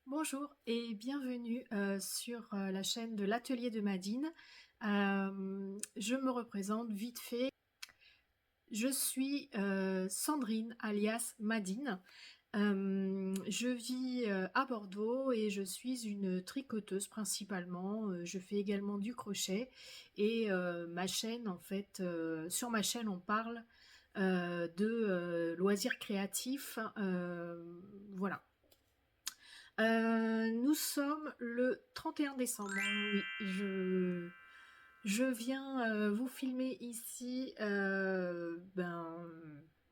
Bonjour et bienvenue sur la chaîne de l'Atelier de Madine. Je me représente vite fait. Je suis Sandrine alias Madine. Je vis à Bordeaux et je suis une tricoteuse principalement. Je fais également du crochet et ma chaîne en fait, sur ma chaîne on parle de loisirs créatifs. Voilà. Nous sommes le 31 décembre. Oui, je viens vous filmer ici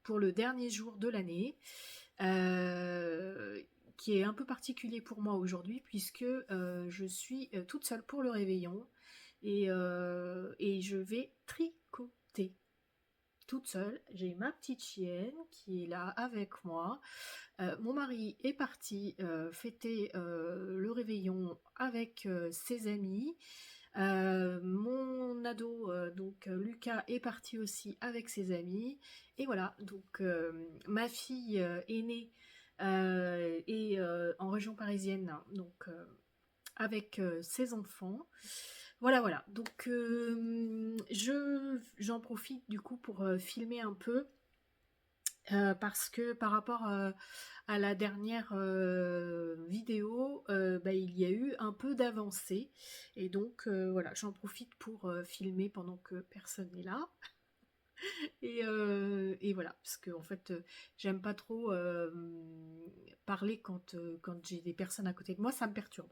pour le dernier jour de l'année, qui est un peu particulier pour moi aujourd'hui puisque je suis toute seule pour le réveillon et je vais tricoter. Toute seule, j'ai ma petite chienne qui est là avec moi. Mon mari est parti fêter le réveillon avec ses amis. Mon ado, donc Lucas, est parti aussi avec ses amis. Et voilà, donc ma fille aînée est en région parisienne, donc avec ses enfants. Voilà. Donc j'en profite du coup pour filmer un peu. Parce que par rapport à la dernière vidéo, il y a eu un peu d'avancée. Et donc voilà, j'en profite pour filmer pendant que personne n'est là. Et voilà, parce que en fait, j'aime pas trop parler quand j'ai des personnes à côté de moi, ça me perturbe.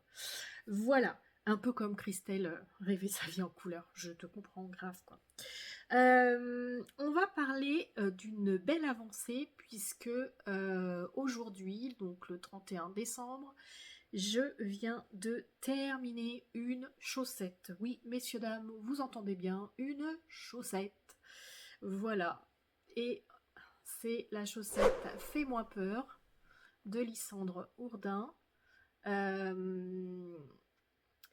Voilà, un peu comme Christelle, rêver sa vie en couleur, je te comprends grave quoi. On va parler d'une belle avancée puisque aujourd'hui, donc le 31 décembre, je viens de terminer une chaussette. Oui, messieurs, dames, vous entendez bien, une chaussette. Voilà. Et c'est la chaussette Fais-moi peur de Lysandre Hourdin.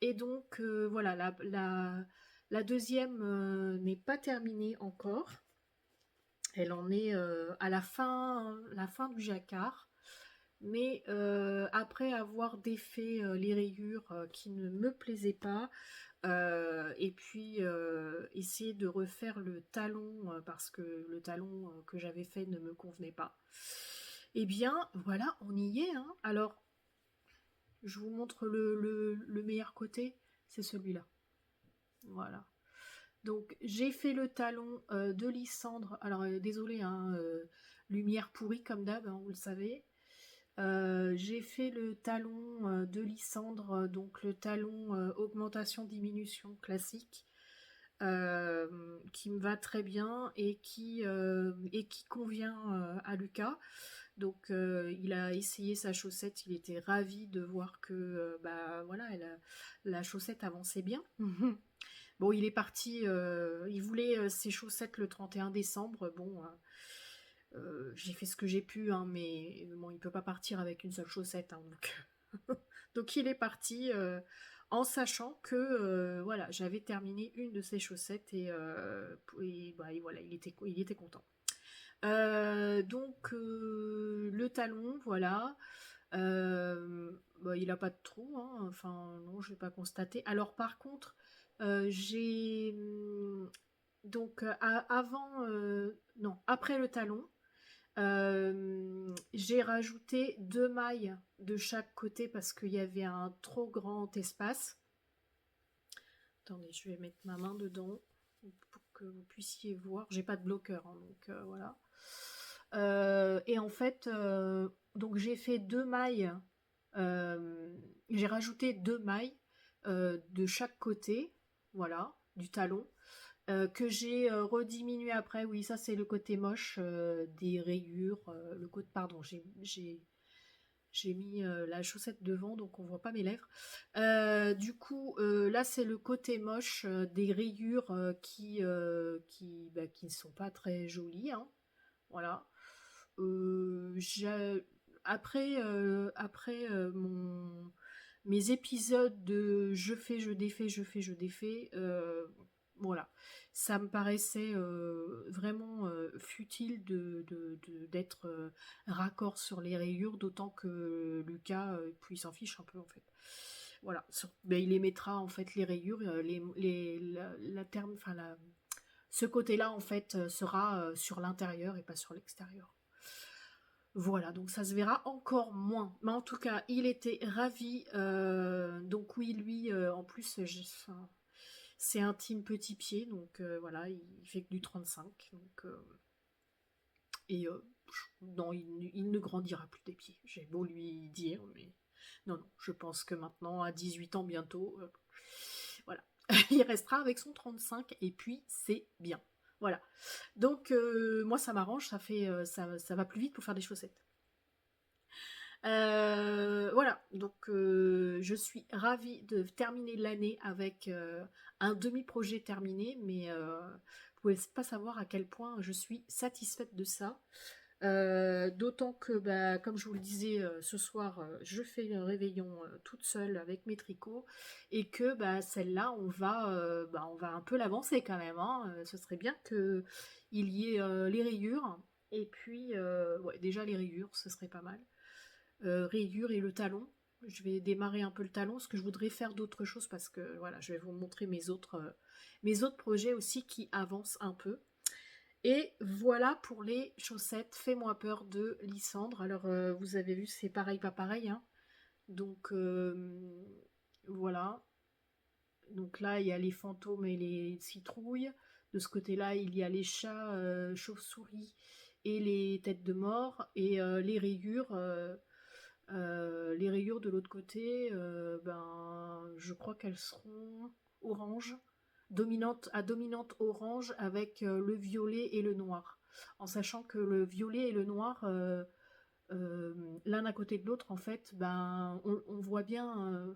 Et donc, voilà, la deuxième n'est pas terminée encore. Elle en est à la fin du jacquard. Mais après avoir défait les rayures qui ne me plaisaient pas, et puis essayer de refaire le talon parce que le talon que j'avais fait ne me convenait pas. Et bien voilà, on y est. Hein. Alors, je vous montre le meilleur côté, c'est celui-là. Voilà. Donc j'ai fait le talon de Lysandre. Alors désolé, hein, lumière pourrie comme d'hab, hein, vous le savez. J'ai fait le talon de Lysandre, donc le talon augmentation-diminution classique, qui me va très bien et qui convient à Lucas. Donc il a essayé sa chaussette, il était ravi de voir que voilà, la chaussette avançait bien. Bon, il est parti, il voulait ses chaussettes le 31 décembre, bon... j'ai fait ce que j'ai pu, hein, mais bon, il peut pas partir avec une seule chaussette, hein, donc il est parti en sachant que voilà, j'avais terminé une de ses chaussettes et voilà, il était content. Donc le talon, voilà. Il a pas de trou, hein, enfin non, je l'ai pas constaté. Alors par contre, j'ai donc après le talon. J'ai rajouté 2 mailles de chaque côté parce qu'il y avait un trop grand espace. Attendez, je vais mettre ma main dedans pour que vous puissiez voir. J'ai pas de bloqueur, hein, donc voilà. Et en fait, donc j'ai fait 2 mailles. J'ai rajouté 2 mailles de chaque côté, voilà, du talon. Que j'ai rediminué après, oui, ça c'est le côté moche des rayures, j'ai J'ai mis la chaussette devant, donc on voit pas mes lèvres. Du coup, là c'est le côté moche des rayures qui ne sont pas très jolies, hein. Voilà. Après mes épisodes de je fais, je défais, je fais, je défais, voilà, ça me paraissait vraiment futile d'être raccord sur les rayures, d'autant que Lucas, puis il s'en fiche un peu en fait. Voilà, ben, il les mettra en fait les rayures, la terme, enfin ce côté-là en fait sera sur l'intérieur et pas sur l'extérieur. Voilà, donc ça se verra encore moins. Mais en tout cas, il était ravi. Donc oui, lui, en plus, enfin, c'est un team petit pied, donc voilà, il fait que du 35. Donc, et non, il ne grandira plus des pieds. J'ai beau lui dire, mais non, non, je pense que maintenant, à 18 ans bientôt, voilà, il restera avec son 35 et puis c'est bien. Voilà. Donc moi ça m'arrange, ça va plus vite pour faire des chaussettes. Voilà, donc je suis ravie de terminer l'année avec un demi-projet terminé, mais vous pouvez pas savoir à quel point je suis satisfaite de ça. D'autant que, bah, comme je vous le disais, ce soir, je fais le réveillon toute seule avec mes tricots et que bah, celle-là, on va un peu l'avancer quand même, hein. Ce serait bien qu'il y ait les rayures et puis, ouais, déjà les rayures, ce serait pas mal. Rayures et le talon. Je vais démarrer un peu le talon, parce que je voudrais faire d'autres choses parce que voilà, je vais vous montrer mes autres projets aussi qui avancent un peu. Et voilà pour les chaussettes Fais-moi peur de Lysandre. Alors vous avez vu, c'est pareil, pas pareil, hein. Donc voilà. Donc là, il y a les fantômes et les citrouilles. De ce côté-là, il y a les chats, chauves-souris et les têtes de mort. Et les rayures de l'autre côté, ben, je crois qu'elles seront orange, dominante orange avec le violet et le noir. En sachant que le violet et le noir, l'un à côté de l'autre, en fait, ben, on voit bien.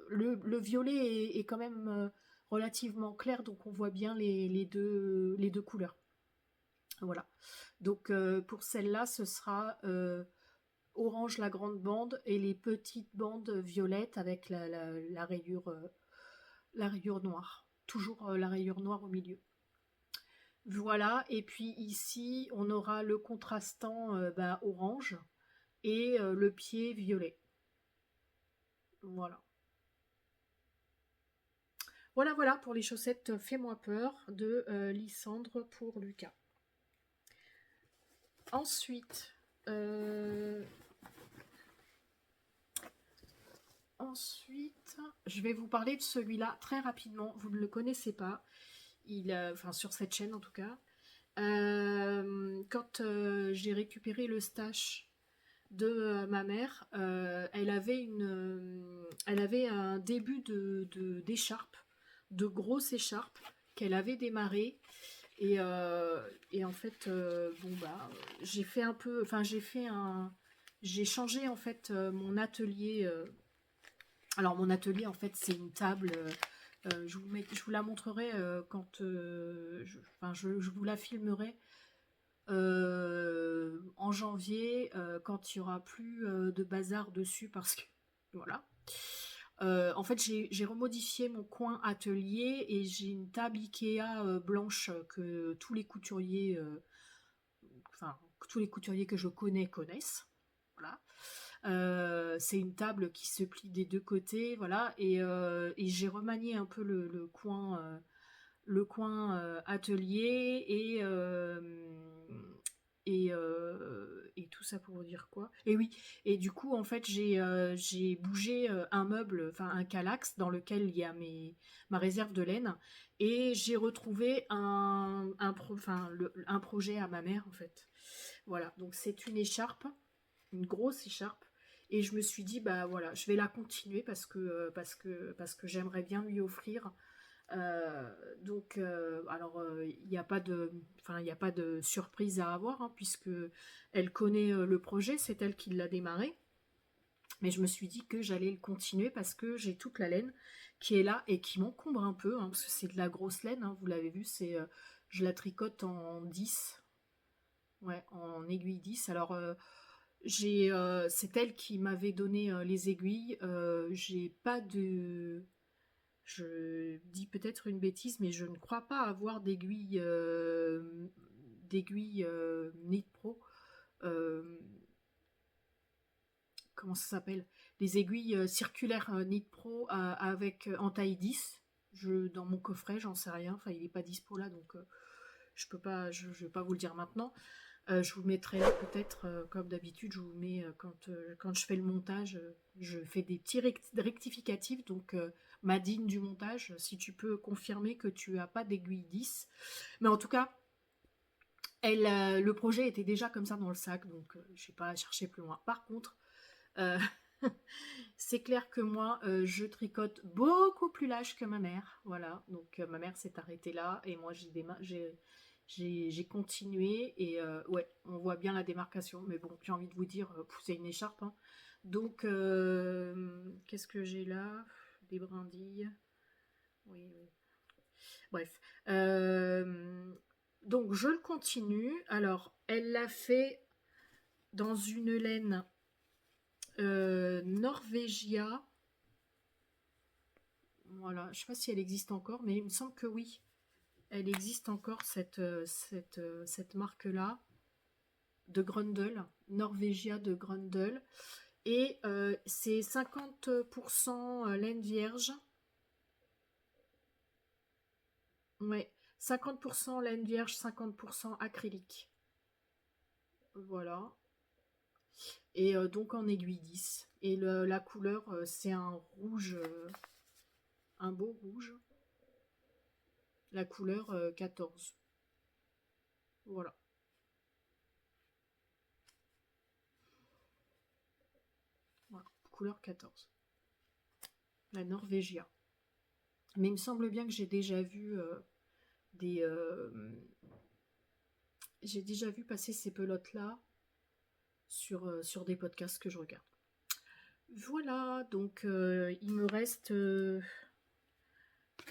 Le violet est quand même relativement clair, donc on voit bien les deux couleurs. Voilà. Donc pour celle-là, ce sera orange la grande bande et les petites bandes violettes avec la rayure noire. Toujours la rayure noire au milieu. Voilà, et puis ici, on aura le contrastant bah, orange et le pied violet. Voilà. Voilà pour les chaussettes Fais-moi peur de Lysandre pour Lucas. Ensuite, je vais vous parler de celui-là très rapidement. Vous ne le connaissez pas. Enfin, sur cette chaîne en tout cas. Quand j'ai récupéré le stash de ma mère, elle avait un début d'écharpe, de grosses écharpes qu'elle avait démarré. Et en fait, bon bah, j'ai changé en fait mon atelier. Alors mon atelier en fait c'est une table. Je vous la montrerai quand je vous la filmerai en janvier quand il y aura plus de bazar dessus parce que voilà. En fait, j'ai remodifié mon coin atelier et j'ai une table Ikea blanche que tous les couturiers que je connais connaissent. Voilà. C'est une table qui se plie des deux côtés, voilà, et j'ai remanié un peu le coin atelier et tout ça pour vous dire quoi. Et oui, et du coup en fait j'ai bougé un meuble, enfin un calax dans lequel il y a ma réserve de laine et j'ai retrouvé un projet à ma mère en fait. Voilà, donc c'est une écharpe, une grosse écharpe. Et je me suis dit, bah voilà, je vais la continuer parce que j'aimerais bien lui offrir. Donc, alors, il n'y a pas de surprise à avoir, hein, puisque elle connaît le projet, c'est elle qui l'a démarré. Mais je me suis dit que j'allais le continuer parce que j'ai toute la laine qui est là et qui m'encombre un peu, hein, parce que c'est de la grosse laine, hein, vous l'avez vu, je la tricote en 10, ouais, en aiguille 10. Alors, c'est elle qui m'avait donné les aiguilles. J'ai pas de... Je dis peut-être une bêtise, mais je ne crois pas avoir d'aiguilles Knit Pro. Euh, Comment ça s'appelle, des aiguilles circulaires Knit Pro avec en taille 10. Dans mon coffret, j'en sais rien, enfin il n'est pas dispo là, donc je peux pas, je vais pas vous le dire maintenant. Je vous mettrai là peut-être, comme d'habitude, je vous mets quand je fais le montage, je fais des petits rectificatifs, donc Madine du montage, si tu peux confirmer que tu as pas d'aiguille 10. Mais en tout cas, le projet était déjà comme ça dans le sac, donc je n'ai pas à chercher plus loin. Par contre, euh, c'est clair que moi, je tricote beaucoup plus lâche que ma mère. Voilà, donc ma mère s'est arrêtée là et moi j'ai continué et ouais, on voit bien la démarcation. Mais bon, j'ai envie de vous dire, c'est une écharpe, hein. Donc, qu'est-ce que j'ai là? Des brindilles. Oui, oui. Bref. Donc, je le continue. Alors, elle l'a fait dans une laine Norvégia. Voilà, je ne sais pas si elle existe encore, mais il me semble que oui. Elle existe encore, cette marque-là, de Grundle, Norvégia de Grundle. Et c'est 50% laine vierge. Ouais, 50% laine vierge, 50% acrylique. Voilà. Et donc en aiguille 10. Et la couleur, c'est un rouge, un beau rouge. La couleur 14. Voilà. Voilà. Couleur 14. La Norvégia. Mais il me semble bien que des... euh, j'ai déjà vu passer ces pelotes-là sur des podcasts que je regarde. Voilà, donc il me reste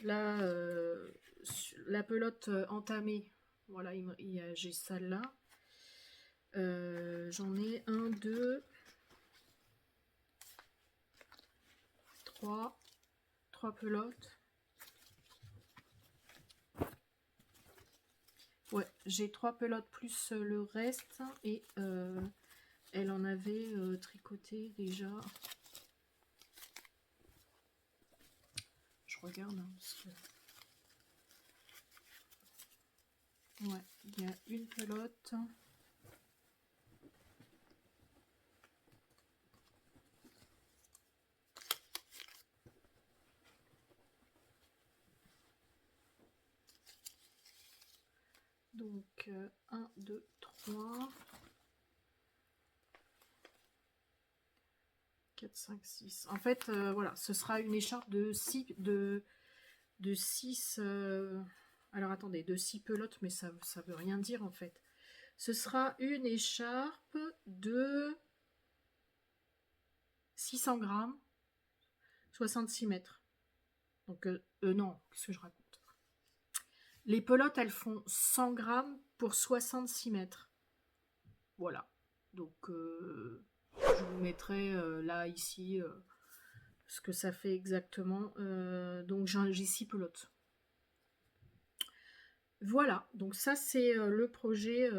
là la pelote entamée. Voilà, j'ai celle-là. J'en ai 1, 2, 3 pelotes. Ouais, j'ai 3 pelotes plus le reste et elle en avait tricoté déjà. Je regarde hein, parce que... Ouais, il y a une pelote. Donc 1, 2, 3, 4, 5, 6. En fait, voilà, ce sera une écharpe de 6 alors attendez, de 6 pelotes, mais ça veut rien dire en fait. Ce sera une écharpe de 600 grammes, 66 mètres. Donc, non, qu'est-ce que je raconte? Les pelotes, elles font 100 grammes pour 66 mètres. Voilà. Donc, je vous mettrai là, ici, ce que ça fait exactement. Donc, j'ai 6 pelotes. Voilà, donc ça c'est le projet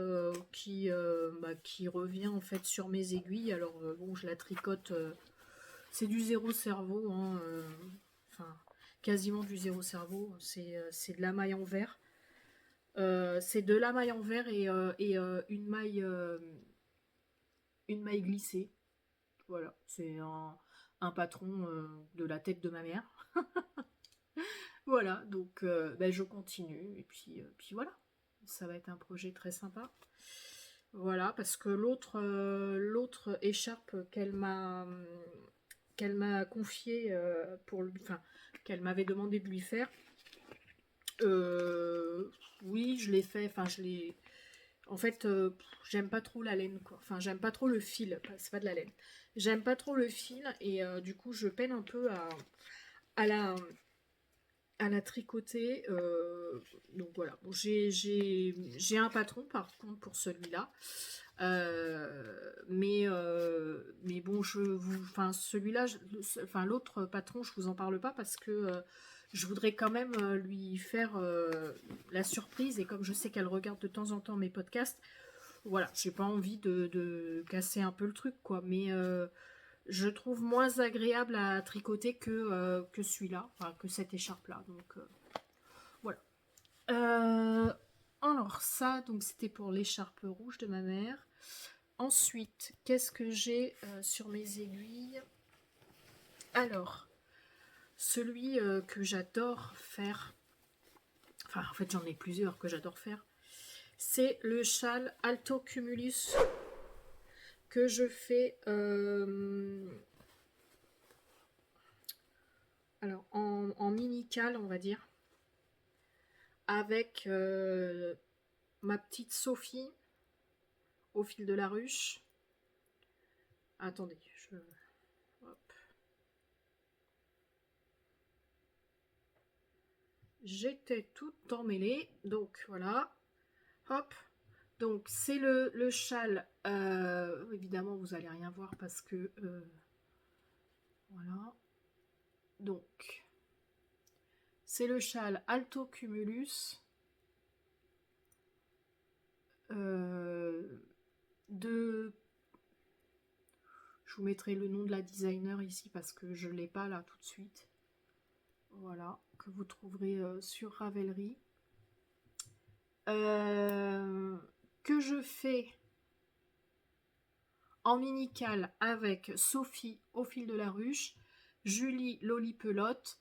qui revient en fait sur mes aiguilles. Alors bon, je la tricote, c'est du zéro cerveau, hein, enfin quasiment du zéro cerveau. C'est de la maille en verre. C'est de la maille en verre et une maille glissée. Voilà, c'est un patron de la tête de ma mère. Voilà, donc je continue et puis voilà, ça va être un projet très sympa. Voilà, parce que l'autre écharpe qu'elle m'a confiée enfin qu'elle m'avait demandé de lui faire, oui je l'ai fait, enfin En fait, j'aime pas trop la laine, quoi. Enfin, j'aime pas trop le fil, c'est pas de la laine. J'aime pas trop le fil et du coup, je peine un peu à la, à la tricoter. Donc voilà. Bon, j'ai un patron par contre pour celui-là. Mais bon, enfin celui-là, enfin l'autre patron, je vous en parle pas parce que je voudrais quand même lui faire la surprise et comme je sais qu'elle regarde de temps en temps mes podcasts, voilà, j'ai pas envie de casser un peu le truc quoi, mais je trouve moins agréable à tricoter que celui-là, enfin que cette écharpe-là, donc voilà. Alors ça, donc c'était pour l'écharpe rouge de ma mère. Ensuite, qu'est-ce que j'ai sur mes aiguilles? Alors, celui que j'adore faire, enfin en fait j'en ai plusieurs que j'adore faire, c'est le châle Alto Cumulus que je fais alors en mini-cale on va dire, avec ma petite Sophie au fil de la ruche. Attendez, hop. J'étais tout emmêlée, donc voilà, hop. Donc c'est le châle, évidemment vous allez rien voir parce que voilà. Donc c'est le châle Alto Cumulus de, je vous mettrai le nom de la designer ici parce que je l'ai pas là tout de suite. Voilà, que vous trouverez sur Ravelry. Que je fais en mini-cale avec Sophie au fil de la ruche, Julie Lolipelote,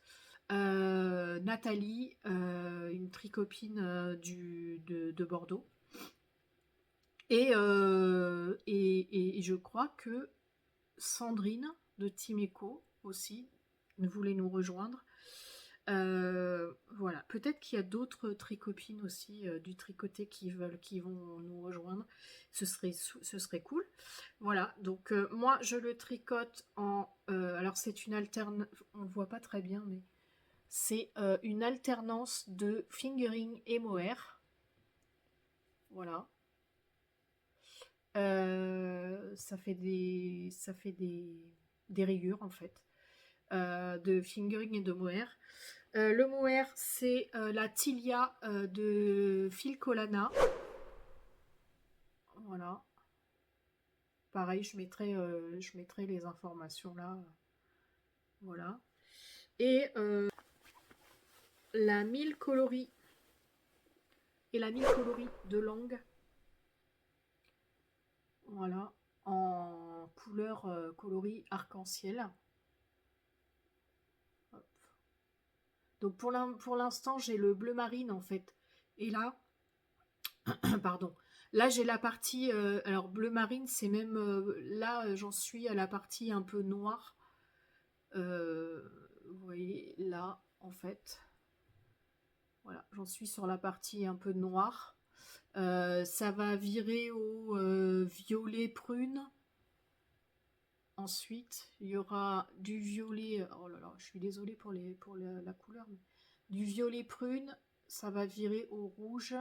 Nathalie, une tricopine de Bordeaux. Et je crois que Sandrine de Timeco aussi voulait nous rejoindre. Voilà, peut-être qu'il y a d'autres tricopines aussi du tricoté qui vont nous rejoindre. Ce serait cool. Voilà, donc moi je le tricote en alors c'est une alternance, on le voit pas très bien, mais c'est une alternance de fingering et mohair. Voilà. Ça fait des rayures en fait, de fingering et de mohair. Le mohair, c'est la Tilia de Phil Colana. Voilà. Pareil, je mettrai les informations là. Voilà. Et la 1000 coloris. Et la 1000 coloris de langue. Voilà. En couleur coloris arc-en-ciel. Donc pour l'instant, j'ai le bleu marine en fait. Et là, pardon. Là, j'ai la partie, alors bleu marine, c'est même, là, j'en suis à la partie un peu noire. Vous voyez, là, en fait. Voilà, j'en suis sur la partie un peu noire. Ça va virer au violet prune. Ensuite, il y aura du violet. Oh là là, je suis désolée pour la couleur. Mais du violet prune, ça va virer au rouge.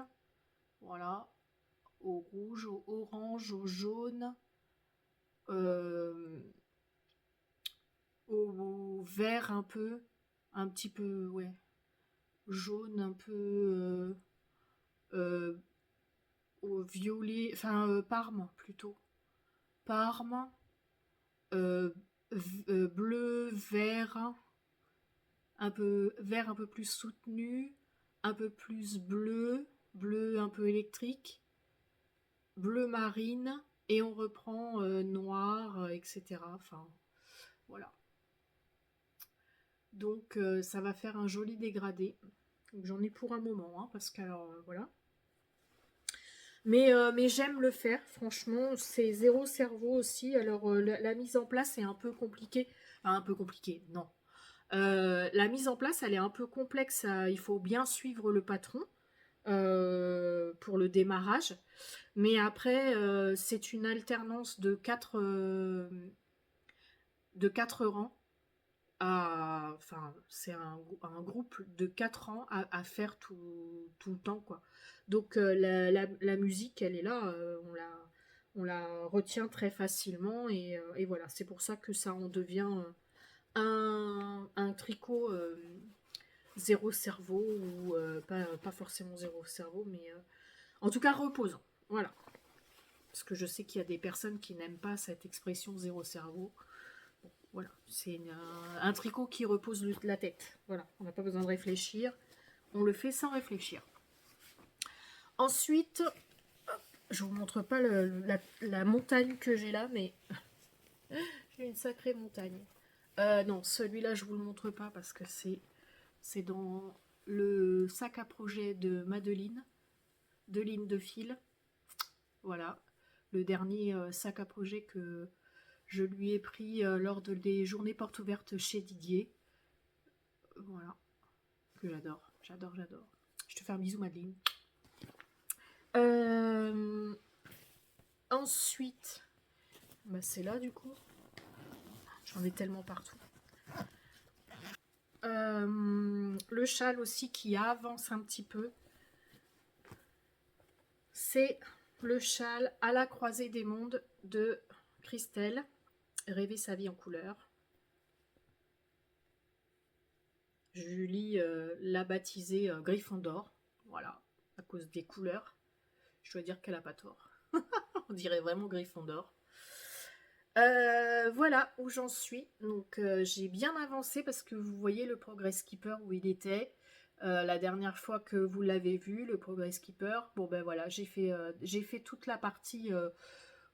Voilà, au rouge, au orange, au jaune, euh, au vert un petit peu, ouais, jaune un peu, au violet, enfin parme plutôt, parme, euh, bleu, vert un peu plus soutenu, un peu plus bleu un peu électrique, bleu marine, et on reprend noir, etc. Enfin, voilà. Donc ça va faire un joli dégradé. J'en ai pour un moment, hein, parce que alors voilà. Mais j'aime le faire, franchement, c'est zéro cerveau aussi. Alors la mise en place est un peu compliquée. Enfin, un peu compliquée, non. La mise en place, elle est un peu complexe. Il faut bien suivre le patron. pour le démarrage. Mais après, c'est une alternance de quatre rangs. Enfin, c'est un groupe de 4 ans à faire tout le temps, quoi. Donc la musique, elle est là, on la retient très facilement et voilà, c'est pour ça que ça en devient un tricot zéro cerveau ou pas forcément zéro cerveau, mais en tout cas reposant. Voilà. Parce que je sais qu'il y a des personnes qui n'aiment pas cette expression zéro cerveau. Bon, voilà, c'est un tricot qui repose la tête. Voilà, on n'a pas besoin de réfléchir. On le fait sans réfléchir. Ensuite, je vous montre pas la montagne que j'ai là, mais j'ai une sacrée montagne. Non, celui-là, je vous le montre pas parce que c'est dans le sac à projet de Madeline, de lignes de fil. Voilà, le dernier sac à projet que je lui ai pris lors des journées portes ouvertes chez Didier. Voilà, que j'adore, j'adore, j'adore. Je te fais un bisou, Madeline. Ensuite, bah c'est là du coup. J'en ai tellement partout. Le châle aussi qui avance un petit peu. C'est le châle À la croisée des mondes de Christelle. Rêver sa vie en couleur. Julie l'a baptisé Gryffondor. Voilà, à cause des couleurs. Je dois dire qu'elle n'a pas tort. On dirait vraiment Gryffondor. Voilà où j'en suis. Donc j'ai bien avancé parce que vous voyez le Progress Keeper où il était. La dernière fois que vous l'avez vu, le Progress Keeper, bon ben voilà, j'ai fait toute la partie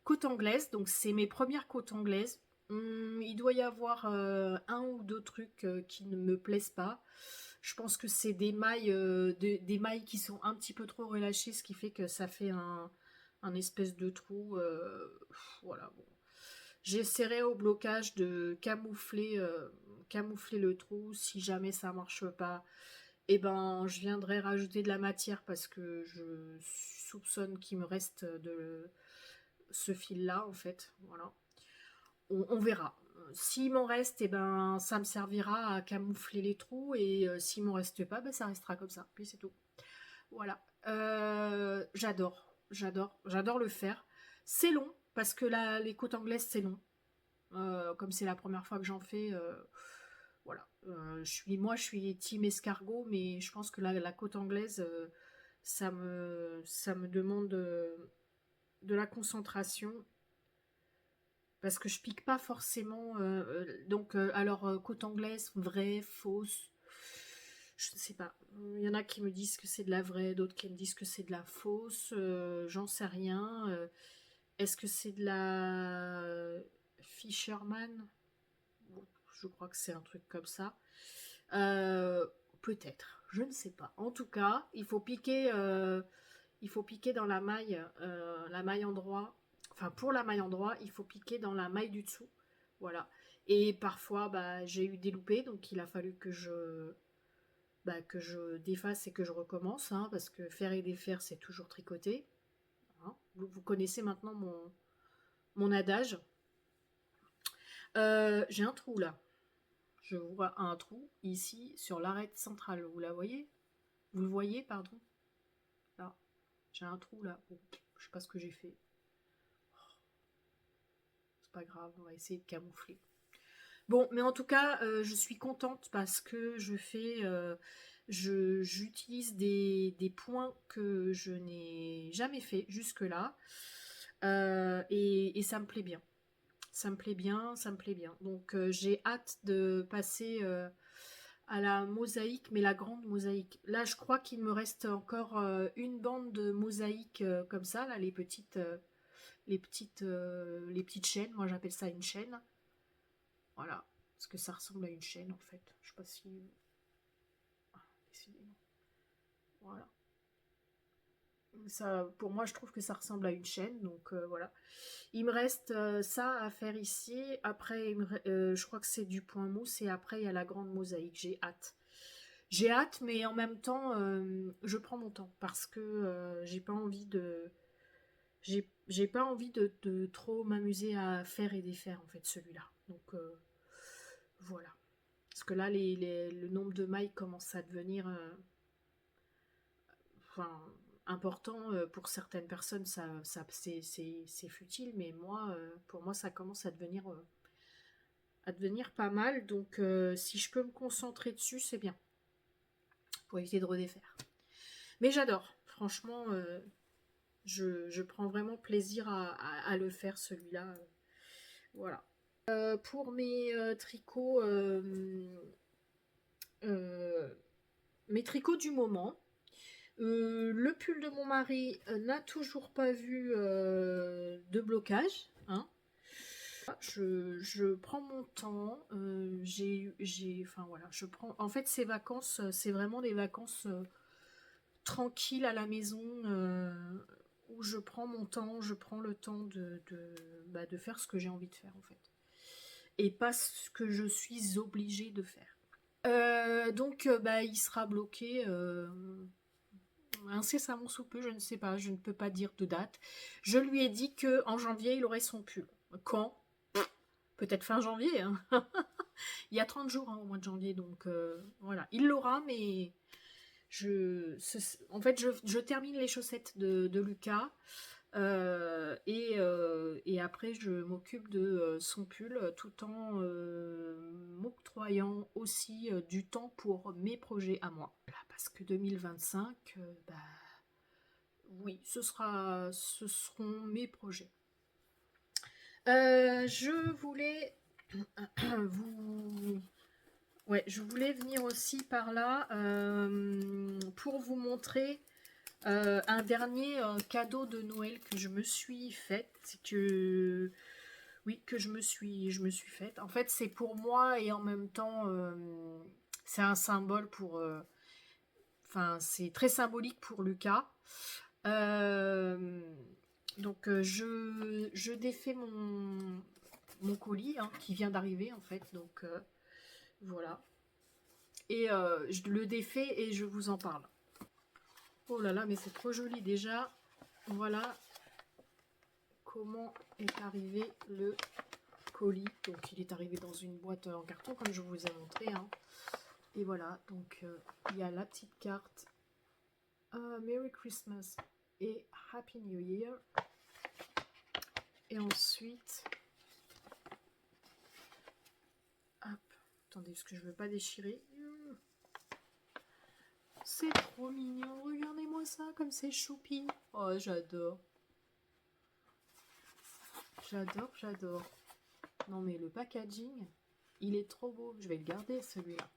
côte anglaise. Donc c'est mes premières côtes anglaises. Il doit y avoir un ou deux trucs qui ne me plaisent pas. Je pense que c'est des mailles, des mailles qui sont un petit peu trop relâchées, ce qui fait que ça fait un espèce de trou. Voilà, bon. J'essaierai au blocage de camoufler le trou. Si jamais ça marche pas, et ben je viendrai rajouter de la matière parce que je soupçonne qu'il me reste de ce fil là en fait. Voilà. On verra. S'il m'en reste, et ben ça me servira à camoufler les trous et s'il m'en reste pas, ben ça restera comme ça. Puis c'est tout. Voilà. J'adore le faire. C'est long parce que les côtes anglaises c'est long. Comme c'est la première fois que j'en fais, voilà. Je suis team escargot, mais je pense que la côte anglaise, ça me demande de la concentration parce que je pique pas forcément. Donc, alors côte anglaise, vraie, fausse. Je ne sais pas. Il y en a qui me disent que c'est de la vraie, d'autres qui me disent que c'est de la fausse. J'en sais rien. Est-ce que c'est de la Fisherman? Bon, je crois que c'est un truc comme ça. Euh, Peut-être, je ne sais pas. En tout cas, il faut piquer dans la maille endroit. Enfin, pour la maille endroit, il faut piquer dans la maille du dessous. Voilà. Et parfois, bah, j'ai eu des loupés, donc il a fallu que je défasse et que je recommence, hein, parce que faire et défaire, c'est toujours tricoter. Hein. Vous connaissez maintenant mon adage. J'ai un trou là. Je vois un trou ici sur l'arête centrale. Vous la voyez? Vous le voyez, pardon? Là. J'ai un trou là. Bon, je sais pas ce que j'ai fait. C'est pas grave, on va essayer de camoufler. Bon, mais en tout cas, je suis contente parce que j'utilise des points que je n'ai jamais fait jusque-là. Et ça me plaît bien. Ça me plaît bien, ça me plaît bien. Donc j'ai hâte de passer à la mosaïque, mais la grande mosaïque. Là, je crois qu'il me reste encore une bande de mosaïque comme ça, là, les petites chaînes. Moi, j'appelle ça une chaîne. Voilà, parce que ça ressemble à une chaîne en fait. Je sais pas si. Ah, décidément. Voilà. Ça, pour moi, je trouve que ça ressemble à une chaîne, donc voilà. Il me reste ça à faire ici. Après, je crois que c'est du point mousse et après, il y a la grande mosaïque. J'ai hâte. J'ai hâte, mais en même temps, je prends mon temps parce que j'ai pas envie de, j'ai pas envie de trop m'amuser à faire et défaire en fait celui-là. Donc voilà. Parce que là, le nombre de mailles commence à devenir, enfin, important pour certaines personnes. C'est futile, mais moi, pour moi, ça commence à devenir pas mal. Donc si je peux me concentrer dessus, c'est bien pour éviter de redéfaire. Mais j'adore. Franchement, je prends vraiment plaisir à le faire celui-là. Voilà. Pour mes tricots, euh, mes tricots du moment, le pull de mon mari n'a toujours pas vu de blocage. Hein. Je prends mon temps. Enfin voilà, je prends. En fait, ces vacances, c'est vraiment des vacances tranquilles à la maison où je prends mon temps, je prends le temps de faire ce que j'ai envie de faire en fait, et pas ce que je suis obligée de faire. Donc, il sera bloqué incessamment sous peu, je ne sais pas, je ne peux pas dire de date. Je lui ai dit que en janvier, il aurait son pull. Quand? Peut-être fin janvier. Hein. Il y a 30 jours hein, au mois de janvier, donc voilà. Il l'aura, mais en fait, je termine les chaussettes de Lucas. Et après, je m'occupe de son pull tout en m'octroyant aussi du temps pour mes projets à moi. Voilà, parce que 2025, oui, ce seront mes projets. Je voulais vous... Ouais, je voulais venir aussi par là pour vous montrer un dernier cadeau de Noël que je me suis faite, que je me suis faite. En fait, c'est pour moi et en même temps, c'est un symbole pour, enfin, c'est très symbolique pour Lucas. Euh, donc, je défais mon colis hein, qui vient d'arriver en fait. Donc, voilà. Et je le défais et je vous en parle. Oh là là, mais c'est trop joli déjà. Voilà comment est arrivé le colis. Donc il est arrivé dans une boîte en carton comme je vous ai montré. Hein. Et voilà, donc il y a la petite carte Merry Christmas et Happy New Year. Et ensuite, hop, attendez parce que je veux pas déchirer. C'est trop mignon, regardez-moi ça comme c'est choupi. Oh j'adore. J'adore, j'adore. Non mais le packaging, il est trop beau. Je vais le garder celui-là.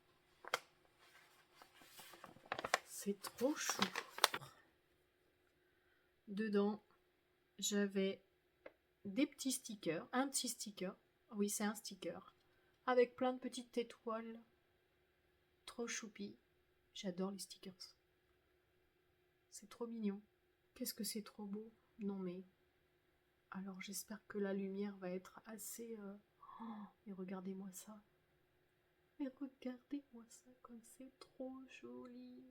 C'est trop chou. Dedans, j'avais des petits stickers. Un petit sticker. Oui, c'est un sticker. Avec plein de petites étoiles. Trop choupi. J'adore les stickers. C'est trop mignon. Qu'est-ce que c'est trop beau. Non mais... Alors j'espère que la lumière va être assez... Oh, mais regardez-moi ça. Mais regardez-moi ça comme c'est trop joli.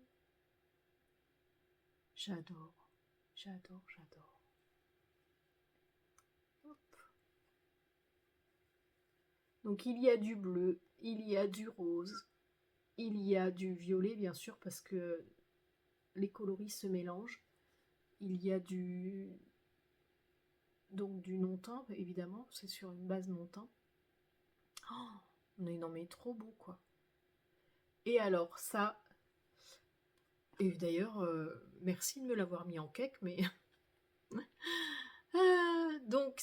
J'adore. J'adore, j'adore. Hop. Donc il y a du bleu, il y a du rose, il y a du violet bien sûr parce que les coloris se mélangent. Il y a du non-teint évidemment, c'est sur une base non-teint. Oh, mais non mais trop beau quoi. Et alors ça, et d'ailleurs merci de me l'avoir mis en cake mais donc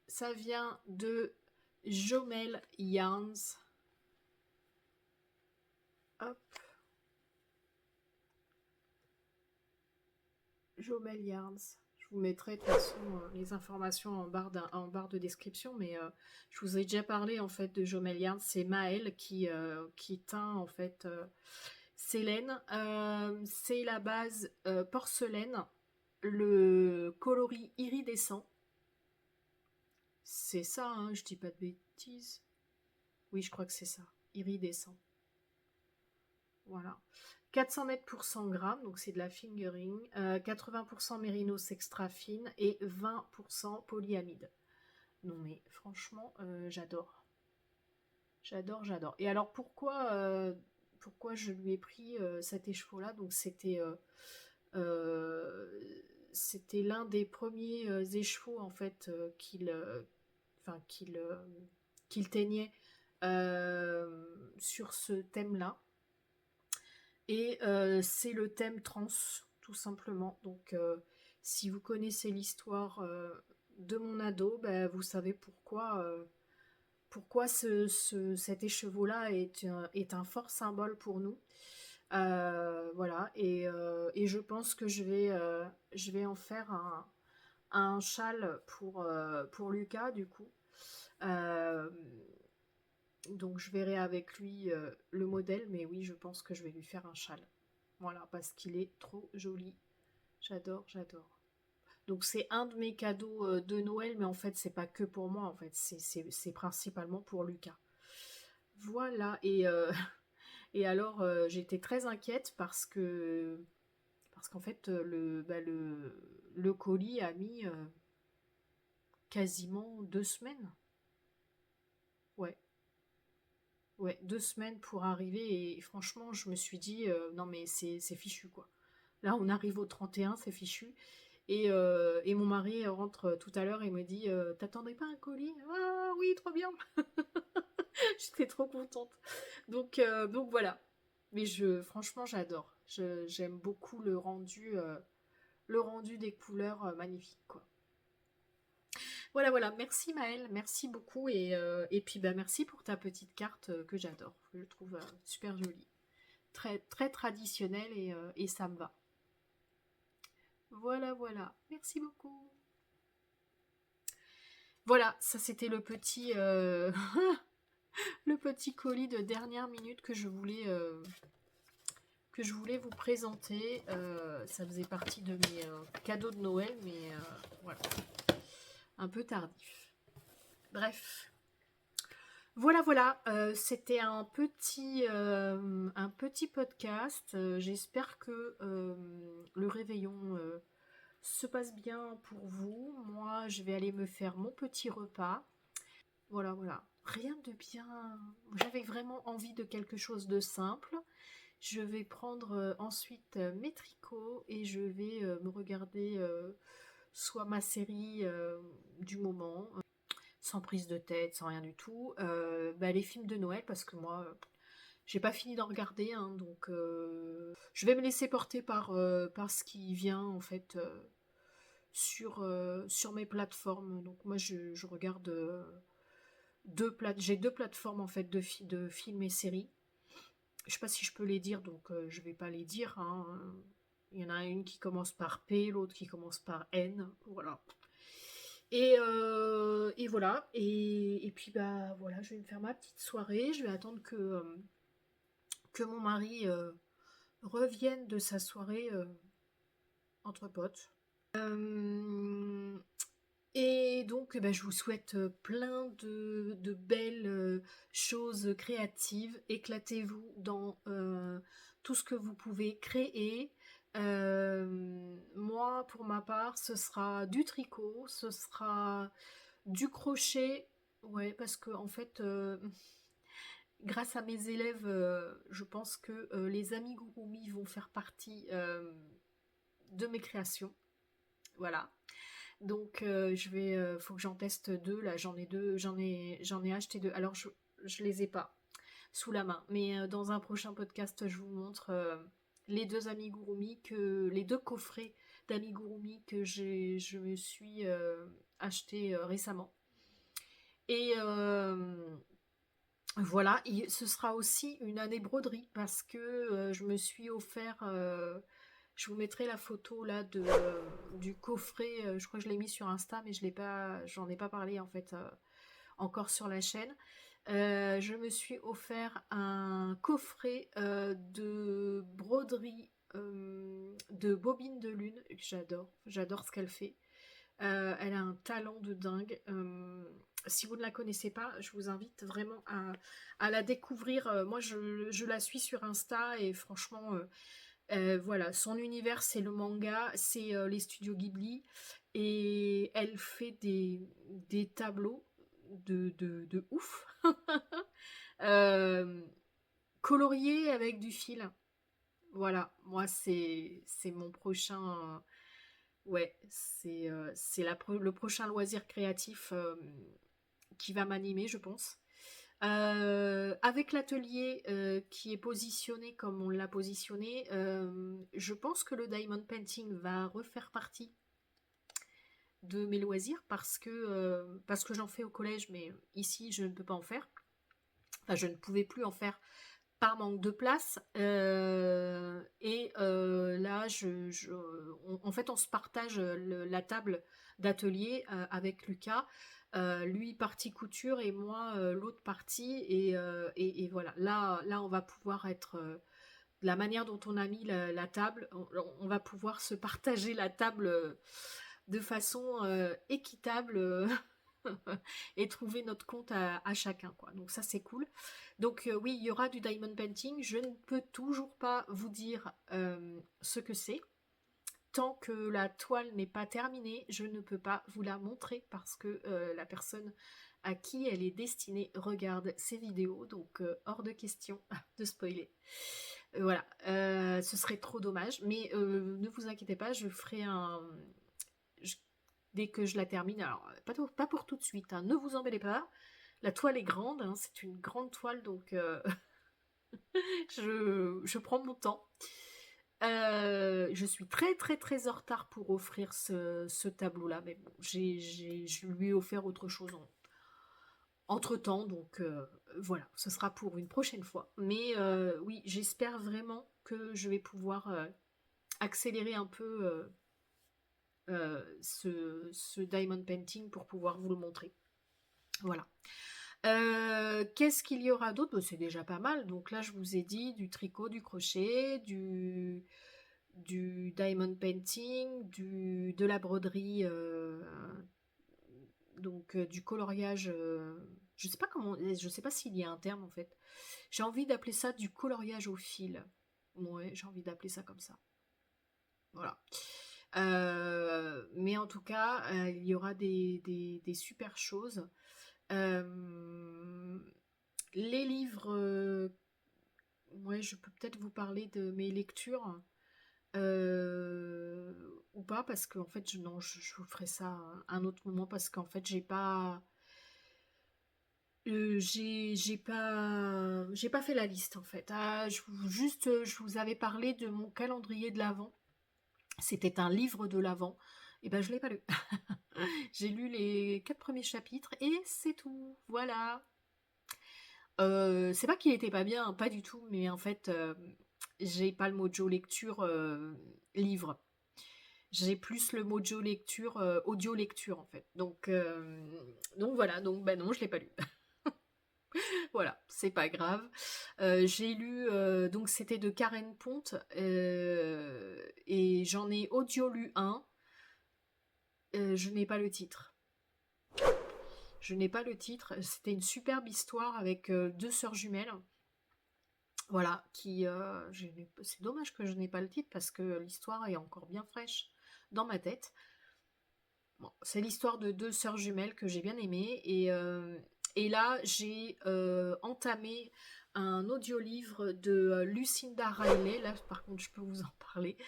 ça vient de Jomel Yarns. Hop. Jomel Yarns. Je vous mettrai de toute façon les informations en barre de description, mais je vous ai déjà parlé en fait de Jomel Yarns. C'est Maëlle qui teint en fait ces laines. C'est la base porcelaine, le coloris iridescent. C'est ça, hein, je dis pas de bêtises. Oui, je crois que c'est ça, iridescent. Voilà. 400 mètres pour 100 grammes, donc c'est de la fingering. 80% mérinos extra fine et 20% polyamide. Non mais franchement, j'adore. J'adore, j'adore. Et alors pourquoi je lui ai pris cet écheveau-là? Donc euh, c'était l'un des premiers écheveaux en fait enfin, qu'il teignait sur ce thème-là. Et c'est le thème trans, tout simplement. Donc si vous connaissez l'histoire de mon ado, ben, vous savez pourquoi cet écheveau-là est un fort symbole pour nous. Voilà, et je pense que je vais en faire un châle pour Lucas, du coup. Euh, donc je verrai avec lui le modèle, mais oui, je pense que je vais lui faire un châle. Voilà, parce qu'il est trop joli. J'adore, j'adore. Donc c'est un de mes cadeaux de Noël, mais en fait c'est pas que pour moi, en fait c'est principalement pour Lucas. Voilà, et alors j'étais très inquiète parce qu'en fait le colis a mis quasiment 2 semaines. Ouais, ouais, 2 semaines pour arriver, et franchement je me suis dit non mais c'est fichu quoi. Là on arrive au 31, c'est fichu. Et mon mari rentre tout à l'heure et me dit t'attendais pas un colis? Ah oui, trop bien. J'étais trop contente. Donc voilà. Mais franchement, j'adore. J'aime beaucoup le rendu des couleurs magnifiques, quoi. Voilà, voilà. Merci Maëlle, merci beaucoup. Et puis bah, merci pour ta petite carte que j'adore. Que je trouve super jolie. Très, très traditionnelle et ça me va. Voilà, voilà. Merci beaucoup. Voilà, ça c'était le petit colis de dernière minute que je voulais vous présenter. Ça faisait partie de mes cadeaux de Noël, mais voilà, un peu tardif. Bref, voilà, voilà. C'était un petit podcast. J'espère que le réveillon se passe bien pour vous. Moi, je vais aller me faire mon petit repas. Voilà, voilà. Rien de bien. J'avais vraiment envie de quelque chose de simple. Je vais prendre ensuite mes tricots et je vais me regarder soit ma série du moment, sans prise de tête, sans rien du tout, bah, les films de Noël parce que moi, j'ai pas fini d'en regarder, hein, donc je vais me laisser porter par ce qui vient en fait sur mes plateformes. Donc moi, je regarde j'ai deux plateformes en fait de films et séries. Je sais pas si je peux les dire, donc je vais pas les dire, hein. Il y en a une qui commence par P, l'autre qui commence par N, voilà. Et voilà. Et puis bah voilà, je vais me faire ma petite soirée. Je vais attendre que mon mari revienne de sa soirée entre potes. Euh, et donc, bah, je vous souhaite plein de belles choses créatives. Éclatez-vous dans tout ce que vous pouvez créer. Moi, pour ma part, ce sera du tricot, ce sera du crochet. Ouais, parce que en fait, grâce à mes élèves, je pense que les amigurumis vont faire partie de mes créations. Voilà. Donc faut que j'en teste deux. Là, j'en ai acheté deux. Alors je les ai pas sous la main, mais dans un prochain podcast, je vous montre les deux coffrets d'amigurumi que je me suis acheté récemment. Et voilà, ce sera aussi une année broderie parce que je me suis offert. Je vous mettrai la photo là du coffret. Je crois que je l'ai mis sur Insta, mais j'en ai pas parlé en fait encore sur la chaîne. Je me suis offert un coffret de broderie de Bobine de Lune. J'adore ce qu'elle fait. Elle a un talent de dingue. Si vous ne la connaissez pas, je vous invite vraiment à la découvrir. Moi, je la suis sur Insta et franchement, voilà, son univers, c'est le manga, c'est les studios Ghibli et elle fait des tableaux de ouf. Euh, Coloriés avec du fil. Voilà, moi, c'est mon prochain. Ouais, c'est le prochain loisir créatif qui va m'animer, je pense. Avec l'atelier qui est positionné comme on l'a positionné, je pense que le diamond painting va refaire partie de mes loisirs parce que j'en fais au collège, mais ici je ne peux pas en faire. Enfin, je ne pouvais plus en faire par manque de place. Là, en fait, on se partage la table d'atelier avec Lucas. Lui partie couture et moi l'autre partie et voilà, là on va pouvoir être de la manière dont on a mis la table, on va pouvoir se partager la table de façon équitable et trouver notre compte à chacun, quoi. Donc ça c'est cool. Donc oui, il y aura du diamond painting. Je ne peux toujours pas vous dire ce que c'est. Tant que la toile n'est pas terminée, je ne peux pas vous la montrer parce que la personne à qui elle est destinée regarde ces vidéos, donc hors de question de spoiler. Voilà, ce serait trop dommage, mais ne vous inquiétez pas, je ferai dès que je la termine, alors pas pour tout de suite, hein, ne vous embêtez pas, la toile est grande, hein, c'est une grande toile, donc je prends mon temps. Je suis très très très en retard pour offrir ce tableau-là, mais bon, je lui ai offert autre chose entre-temps, donc voilà, ce sera pour une prochaine fois. Mais oui, j'espère vraiment que je vais pouvoir accélérer un peu ce diamond painting pour pouvoir vous le montrer. Voilà. Qu'est-ce qu'il y aura d'autre? C'est déjà pas mal. Donc là, je vous ai dit du tricot, du crochet, du diamond painting, de la broderie, donc du coloriage. Je sais pas comment, je sais pas s'il y a un terme en fait. J'ai envie d'appeler ça du coloriage au fil. Ouais, j'ai envie d'appeler ça comme ça. Voilà. Mais en tout cas, il y aura des super choses. Euh, les livres, ouais, je peux peut-être vous parler de mes lectures ou pas parce qu'en fait, non, je vous ferai ça à un autre moment parce qu'en fait, j'ai pas fait la liste en fait. Ah, je vous avais parlé de mon calendrier de l'Avent. C'était un livre de l'Avent. Et ben, je l'ai pas lu. J'ai lu les 4 premiers chapitres et c'est tout. Voilà. C'est pas qu'il était pas bien, hein, pas du tout, mais en fait, j'ai pas le mojo lecture livre. J'ai plus le mojo lecture audio lecture en fait. Donc voilà, donc bah non, je l'ai pas lu. Voilà, c'est pas grave. J'ai lu donc c'était de Karen Ponte et j'en ai audio lu un. Je n'ai pas le titre. Je n'ai pas le titre. C'était une superbe histoire avec deux sœurs jumelles. Voilà, c'est dommage que je n'ai pas le titre parce que l'histoire est encore bien fraîche dans ma tête. Bon, c'est l'histoire de deux sœurs jumelles que j'ai bien aimées et là j'ai entamé un audiolivre de Lucinda Riley. Là par contre je peux vous en parler.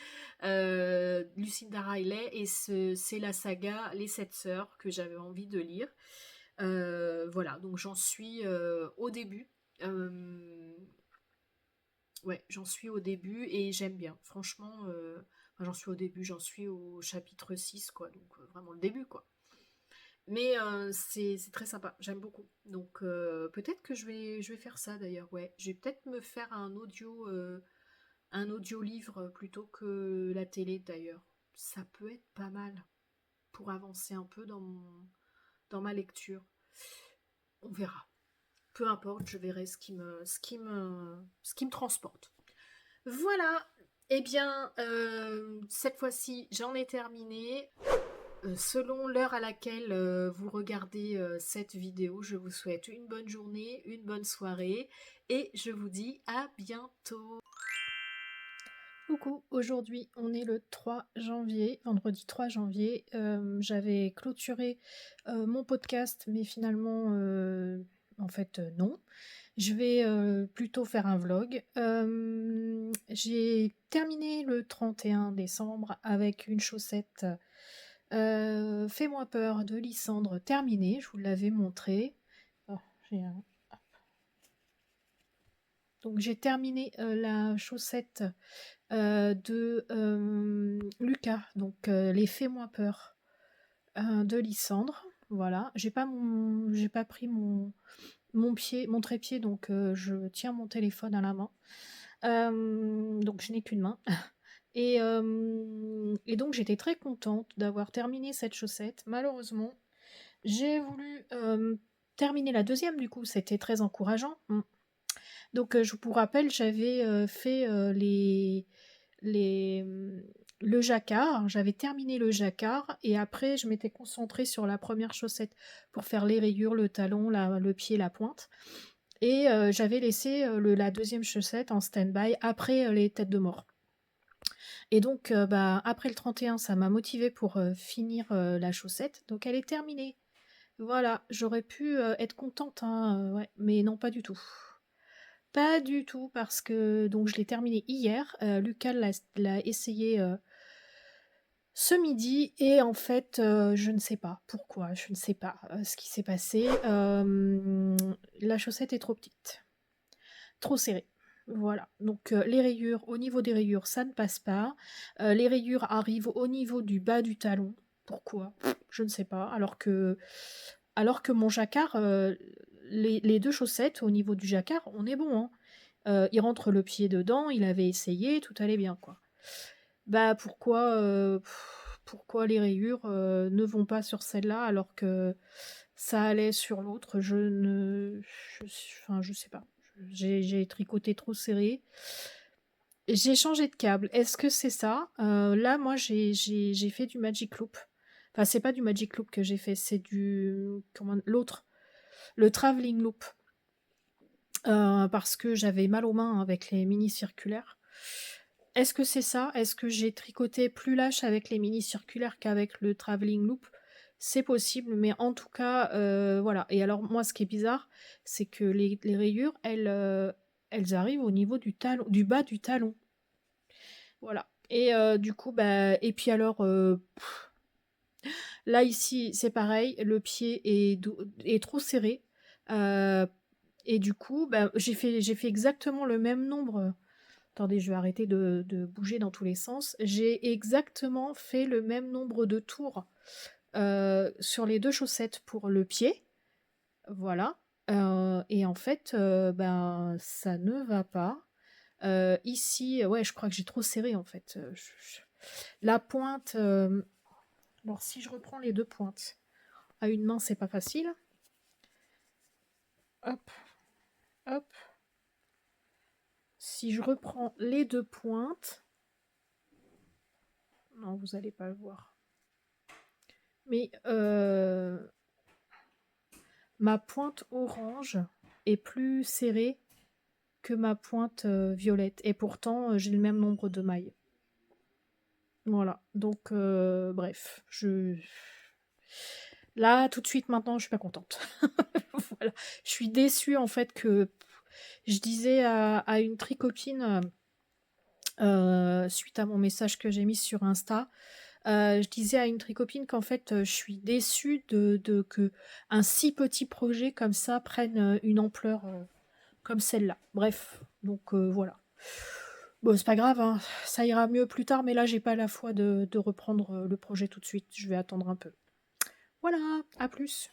Lucinda Riley et c'est la saga Les Sept Sœurs que j'avais envie de lire. Voilà, donc j'en suis au début. Ouais, j'en suis au début et j'aime bien. Franchement, enfin, j'en suis au début, j'en suis au chapitre 6, quoi. Donc vraiment le début, quoi. Mais c'est très sympa, j'aime beaucoup. Donc peut-être que je vais faire ça d'ailleurs, ouais. Je vais peut-être me faire un audio livre plutôt que la télé d'ailleurs. Ça peut être pas mal pour avancer un peu dans ma lecture. On verra. Peu importe, je verrai ce qui me transporte. Voilà, eh bien, cette fois-ci, j'en ai terminé. selon l'heure à laquelle vous regardez cette vidéo, je vous souhaite une bonne journée, une bonne soirée et je vous dis à bientôt. Coucou, aujourd'hui on est le 3 janvier, vendredi 3 janvier. J'avais clôturé mon podcast, mais finalement, en fait, non. Je vais plutôt faire un vlog. J'ai terminé le 31 décembre avec une chaussette Fais-moi peur de Lysandre terminée. Je vous l'avais montré. Oh, donc j'ai terminé la chaussette de Lucas, donc les Fais-moi peur de Lysandre. Voilà, j'ai pas pris mon pied, mon trépied, donc je tiens mon téléphone à la main. Donc je n'ai qu'une main. Et donc j'étais très contente d'avoir terminé cette chaussette. Malheureusement, j'ai voulu terminer la deuxième, du coup, c'était très encourageant. Donc je vous rappelle, j'avais fait les, le jacquard, j'avais terminé le jacquard et après je m'étais concentrée sur la première chaussette pour faire les rayures, le talon, le pied, la pointe. Et j'avais laissé la deuxième chaussette en stand-by après les têtes de mort. Et donc, après le 31, ça m'a motivée pour finir la chaussette. Donc, elle est terminée. Voilà, j'aurais pu être contente, hein, ouais, mais non, pas du tout. Pas du tout, parce que donc je l'ai terminée hier. Lucas l'a essayé ce midi, et en fait, je ne sais pas pourquoi, je ne sais pas ce qui s'est passé. La chaussette est trop petite, trop serrée. Voilà, donc les rayures, au niveau des rayures, ça ne passe pas. Les rayures arrivent au niveau du bas du talon. Pourquoi? Je ne sais pas. Alors que mon jacquard, les deux chaussettes, au niveau du jacquard, on est bon. Hein. Il rentre le pied dedans, il avait essayé, tout allait bien, quoi. Bah pourquoi les rayures ne vont pas sur celle-là alors que ça allait sur l'autre? Enfin, je sais pas. J'ai tricoté trop serré. J'ai changé de câble. Est-ce que c'est ça? Là, moi, j'ai fait du Magic Loop. Enfin, c'est pas du Magic Loop que j'ai fait, c'est l'autre, le Traveling Loop. Parce que j'avais mal aux mains avec les mini circulaires. Est-ce que c'est ça? Est-ce que j'ai tricoté plus lâche avec les mini circulaires qu'avec le Traveling Loop? C'est possible, mais en tout cas, voilà. Et alors, moi, ce qui est bizarre, c'est que les rayures, elles arrivent au niveau du talon, du bas du talon. Voilà. Et du coup, et puis alors, là, ici, c'est pareil, le pied est trop serré. Et du coup, j'ai fait exactement le même nombre. Attendez, je vais arrêter de bouger dans tous les sens. J'ai exactement fait le même nombre de tours sur les deux chaussettes pour le pied. Voilà. Et en fait, ça ne va pas. Ici, ouais, je crois que j'ai trop serré en fait. La pointe. Alors, si je reprends les deux pointes à une main, c'est pas facile. Hop, hop. Si je reprends les deux pointes. Non, vous n'allez pas le voir. Mais ma pointe orange est plus serrée que ma pointe violette. Et pourtant, j'ai le même nombre de mailles. Voilà. Donc, bref. Là, tout de suite, maintenant, je suis pas contente. Voilà. Je suis déçue, en fait, que je disais à une tricopine, suite à mon message que j'ai mis sur Insta, je disais à une tricopine qu'en fait, je suis déçue de que un si petit projet comme ça prenne une ampleur comme celle-là. Bref, donc voilà. Bon, c'est pas grave, hein, ça ira mieux plus tard, mais là, j'ai pas la foi de reprendre le projet tout de suite. Je vais attendre un peu. Voilà, à plus.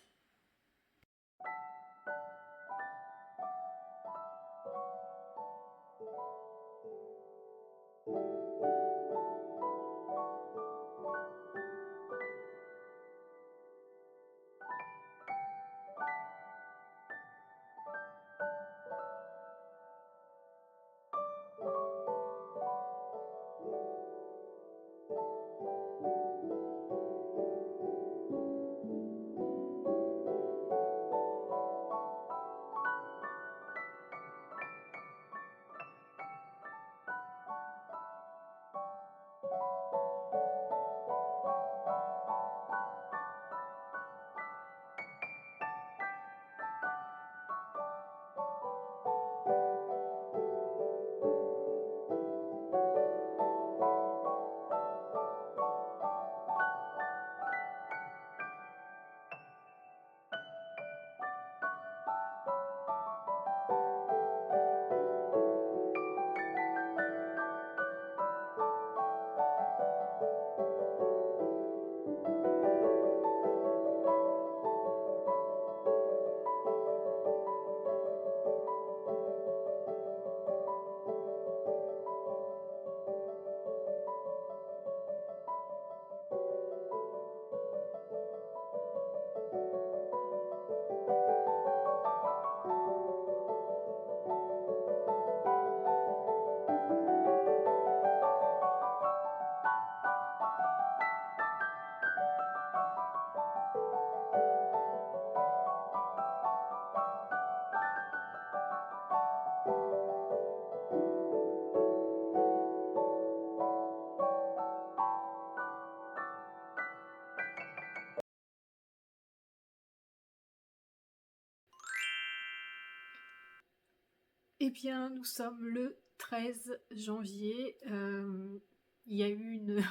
Eh bien, nous sommes le 13 janvier. Il y a eu une,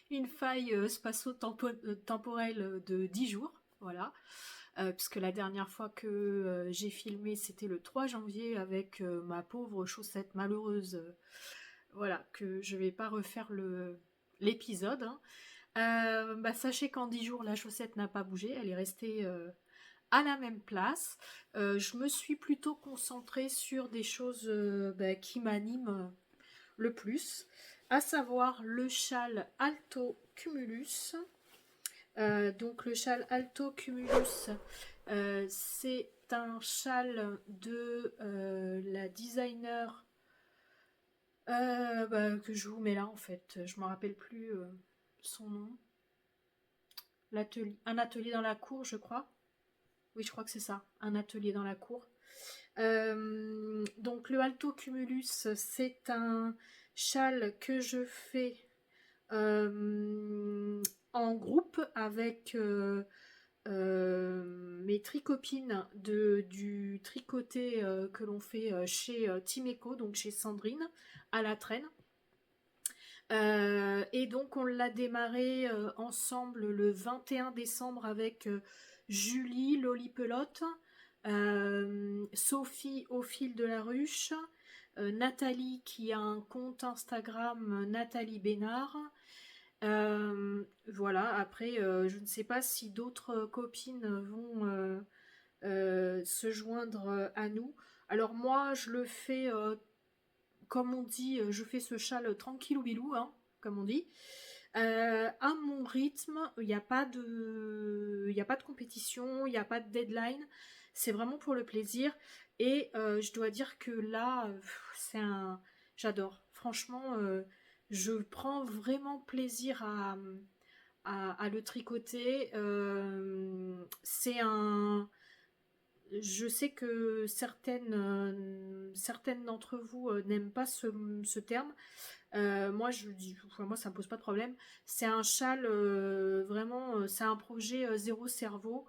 une faille spatio-temporelle de 10 jours. Voilà. Puisque la dernière fois que j'ai filmé, c'était le 3 janvier avec ma pauvre chaussette malheureuse. Voilà, que je vais pas refaire l'épisode. Hein. Bah, sachez qu'en 10 jours, la chaussette n'a pas bougé. Elle est restée à la même place. Je me suis plutôt concentrée sur des choses bah, qui m'animent le plus, à savoir le châle Alto Cumulus. Donc le châle Alto Cumulus, c'est un châle de la designer bah, que je vous mets là en fait. Je me rappelle plus son nom. Un atelier dans la cour, je crois. Oui, je crois que c'est ça. Un atelier dans la cour. Donc le Alto Cumulus, c'est un châle que je fais en groupe avec mes tricopines du tricoté que l'on fait chez Timeco, donc chez Sandrine, à la traîne. Et donc on l'a démarré ensemble le 21 décembre avec Julie, Lolipelote, Sophie au fil de la ruche, Nathalie qui a un compte Instagram, Nathalie Bénard. Voilà, après je ne sais pas si d'autres copines vont se joindre à nous. Alors moi je le fais comme on dit, je fais ce châle tranquille ou bilou, hein, comme on dit. À mon rythme, il n'y a pas de compétition, il n'y a pas de deadline. C'est vraiment pour le plaisir. Et je dois dire que là, j'adore. Franchement, je prends vraiment plaisir à le tricoter. C'est un Je sais que certaines d'entre vous n'aiment pas ce terme. Moi, moi, ça me pose pas de problème. C'est un châle vraiment, c'est un projet zéro cerveau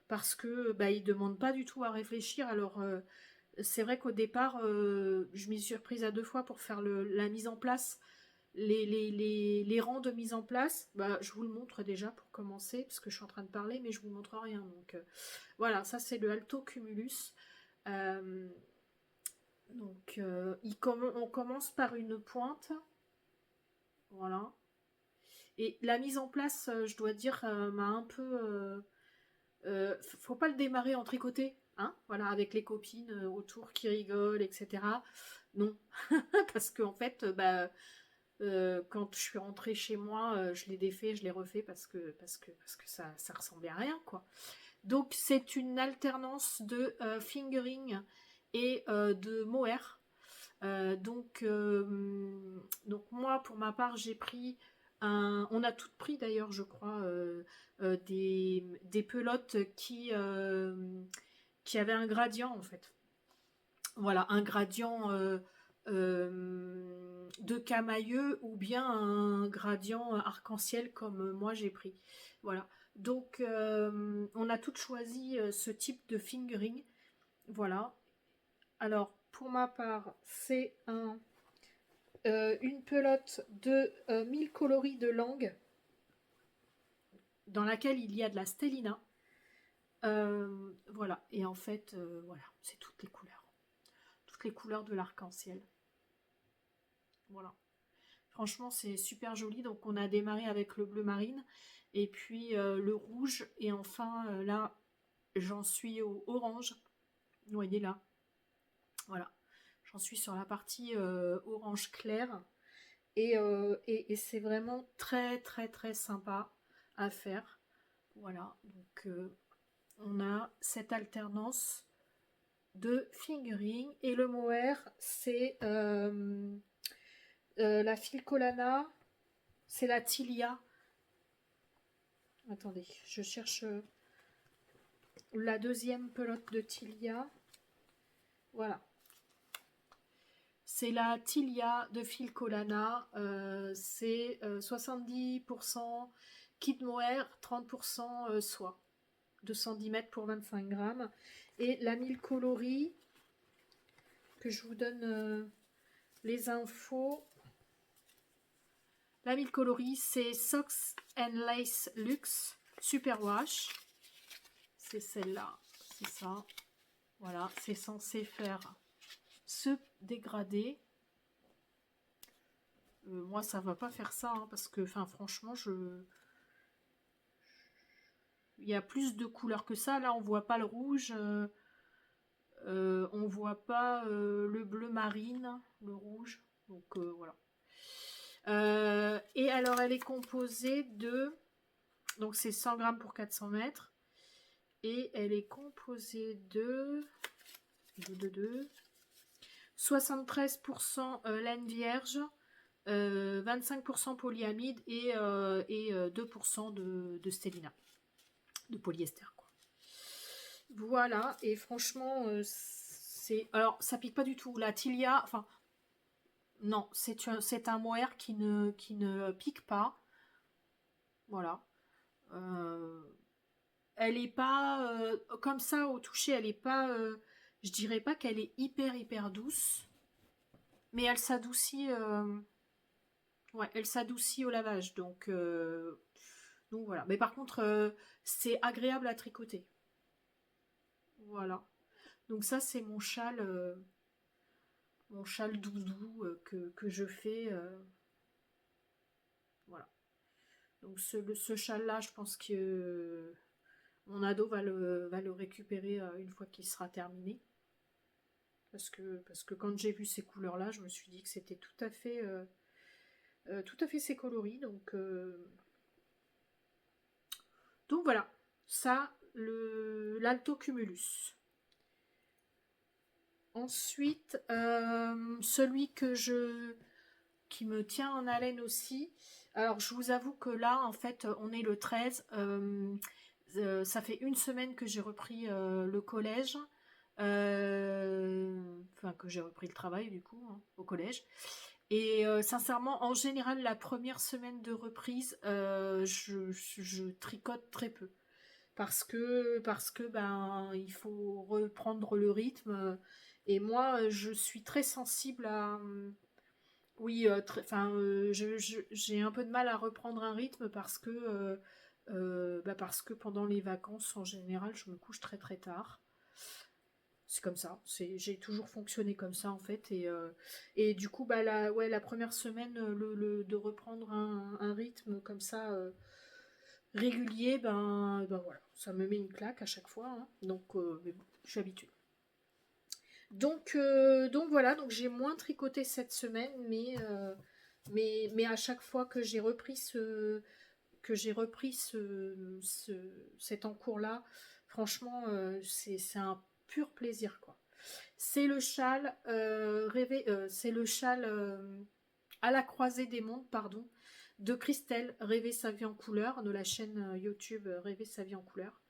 parce que bah, il demande pas du tout à réfléchir. Alors, c'est vrai qu'au départ, je m'y suis reprise à 2 fois pour faire la mise en place les rangs de mise en place, bah, je vous le montre déjà pour commencer, parce que je suis en train de parler, mais je vous montre rien. Donc voilà, ça c'est le Alto Cumulus. Euh, donc on commence par une pointe. Voilà. Et la mise en place, je dois dire, m'a un peu... faut pas le démarrer en tricoté, hein, voilà, avec les copines autour qui rigolent, etc. Non, parce qu'en fait, bah, quand je suis rentrée chez moi, je l'ai défait, je l'ai refait parce que ça ressemblait à rien, quoi. Donc c'est une alternance de fingering et de mohair. Donc moi, pour ma part, j'ai pris on a toutes pris d'ailleurs, je crois, des pelotes qui avaient un gradient en fait. Voilà, un gradient de camailleux ou bien un gradient arc-en-ciel comme moi j'ai pris. Voilà. Donc on a toutes choisi ce type de fingering. Voilà. Alors pour ma part, c'est une pelote de 1000 coloris de langue dans laquelle il y a de la stellina. Voilà. Et en fait, voilà, c'est toutes les couleurs. Toutes les couleurs de l'arc-en-ciel. Voilà. Franchement, c'est super joli. Donc, on a démarré avec le bleu marine et puis le rouge. Et enfin, là, j'en suis au orange. Vous voyez là. Voilà. J'en suis sur la partie orange clair. Et c'est vraiment très, très, très sympa à faire. Voilà. Donc, on a cette alternance de fingering. Et le mohair, c'est la Filcolana. C'est la Tilia. Attendez, je cherche la deuxième pelote de Tilia. Voilà. C'est la Tilia de Filcolana. C'est 70% kit mohair, 30% soie. 210 mètres pour 25 grammes. Et la 1000 coloris, que je vous donne les infos. La mille coloris, c'est Socks and Lace Luxe Super Wash. C'est celle-là, c'est ça. Voilà, c'est censé faire se dégrader. Moi, ça va pas faire ça, hein, parce que, enfin, franchement, il y a plus de couleurs que ça. Là, on voit pas le rouge, on voit pas le bleu marine, le rouge. Donc voilà. Et alors, elle est composée de, donc c'est 100 grammes pour 400 mètres, et elle est composée de 73% laine vierge, 25% polyamide et 2% de stélina, de polyester, quoi. Voilà, et franchement, c'est... Alors, ça pique pas du tout. La Tilia, enfin, non, c'est un mohair qui ne pique pas. Voilà. Euh, elle est pas... comme ça, au toucher, elle est pas... je dirais pas qu'elle est hyper douce. Mais elle s'adoucit... ouais, elle s'adoucit au lavage. Donc voilà. Mais par contre, c'est agréable à tricoter. Voilà. Donc ça, c'est mon châle doudou que je fais. Voilà. Donc ce châle-là, je pense que mon ado va le récupérer une fois qu'il sera terminé. Parce que quand j'ai vu ces couleurs-là, je me suis dit que c'était tout à fait ces coloris. Donc voilà. Ça, l'Alto Cumulus. Ensuite, celui qui me tient en haleine aussi. Alors, je vous avoue que là, en fait, on est le 13. Ça fait une semaine que j'ai repris le collège. Enfin, que j'ai repris le travail, du coup, hein, au collège. Et sincèrement, en général, la première semaine de reprise, je tricote très peu. Parce que ben, il faut reprendre le rythme. Et moi, je suis très sensible à, oui, j'ai un peu de mal à reprendre un rythme parce que pendant les vacances, en général, je me couche très tard. C'est comme ça. J'ai toujours fonctionné comme ça en fait. Et du coup, bah, la première semaine, de reprendre un rythme comme ça régulier, ben voilà, ça me met une claque à chaque fois, hein. Donc, mais bon, je suis habituée. Donc voilà, donc j'ai moins tricoté cette semaine, mais à chaque fois que j'ai repris cet encours-là, franchement, c'est un pur plaisir, quoi. C'est le châle c'est le châle à la croisée des mondes, pardon, de Christelle, Rêver sa vie en couleur, de la chaîne YouTube Rêver sa vie en couleur.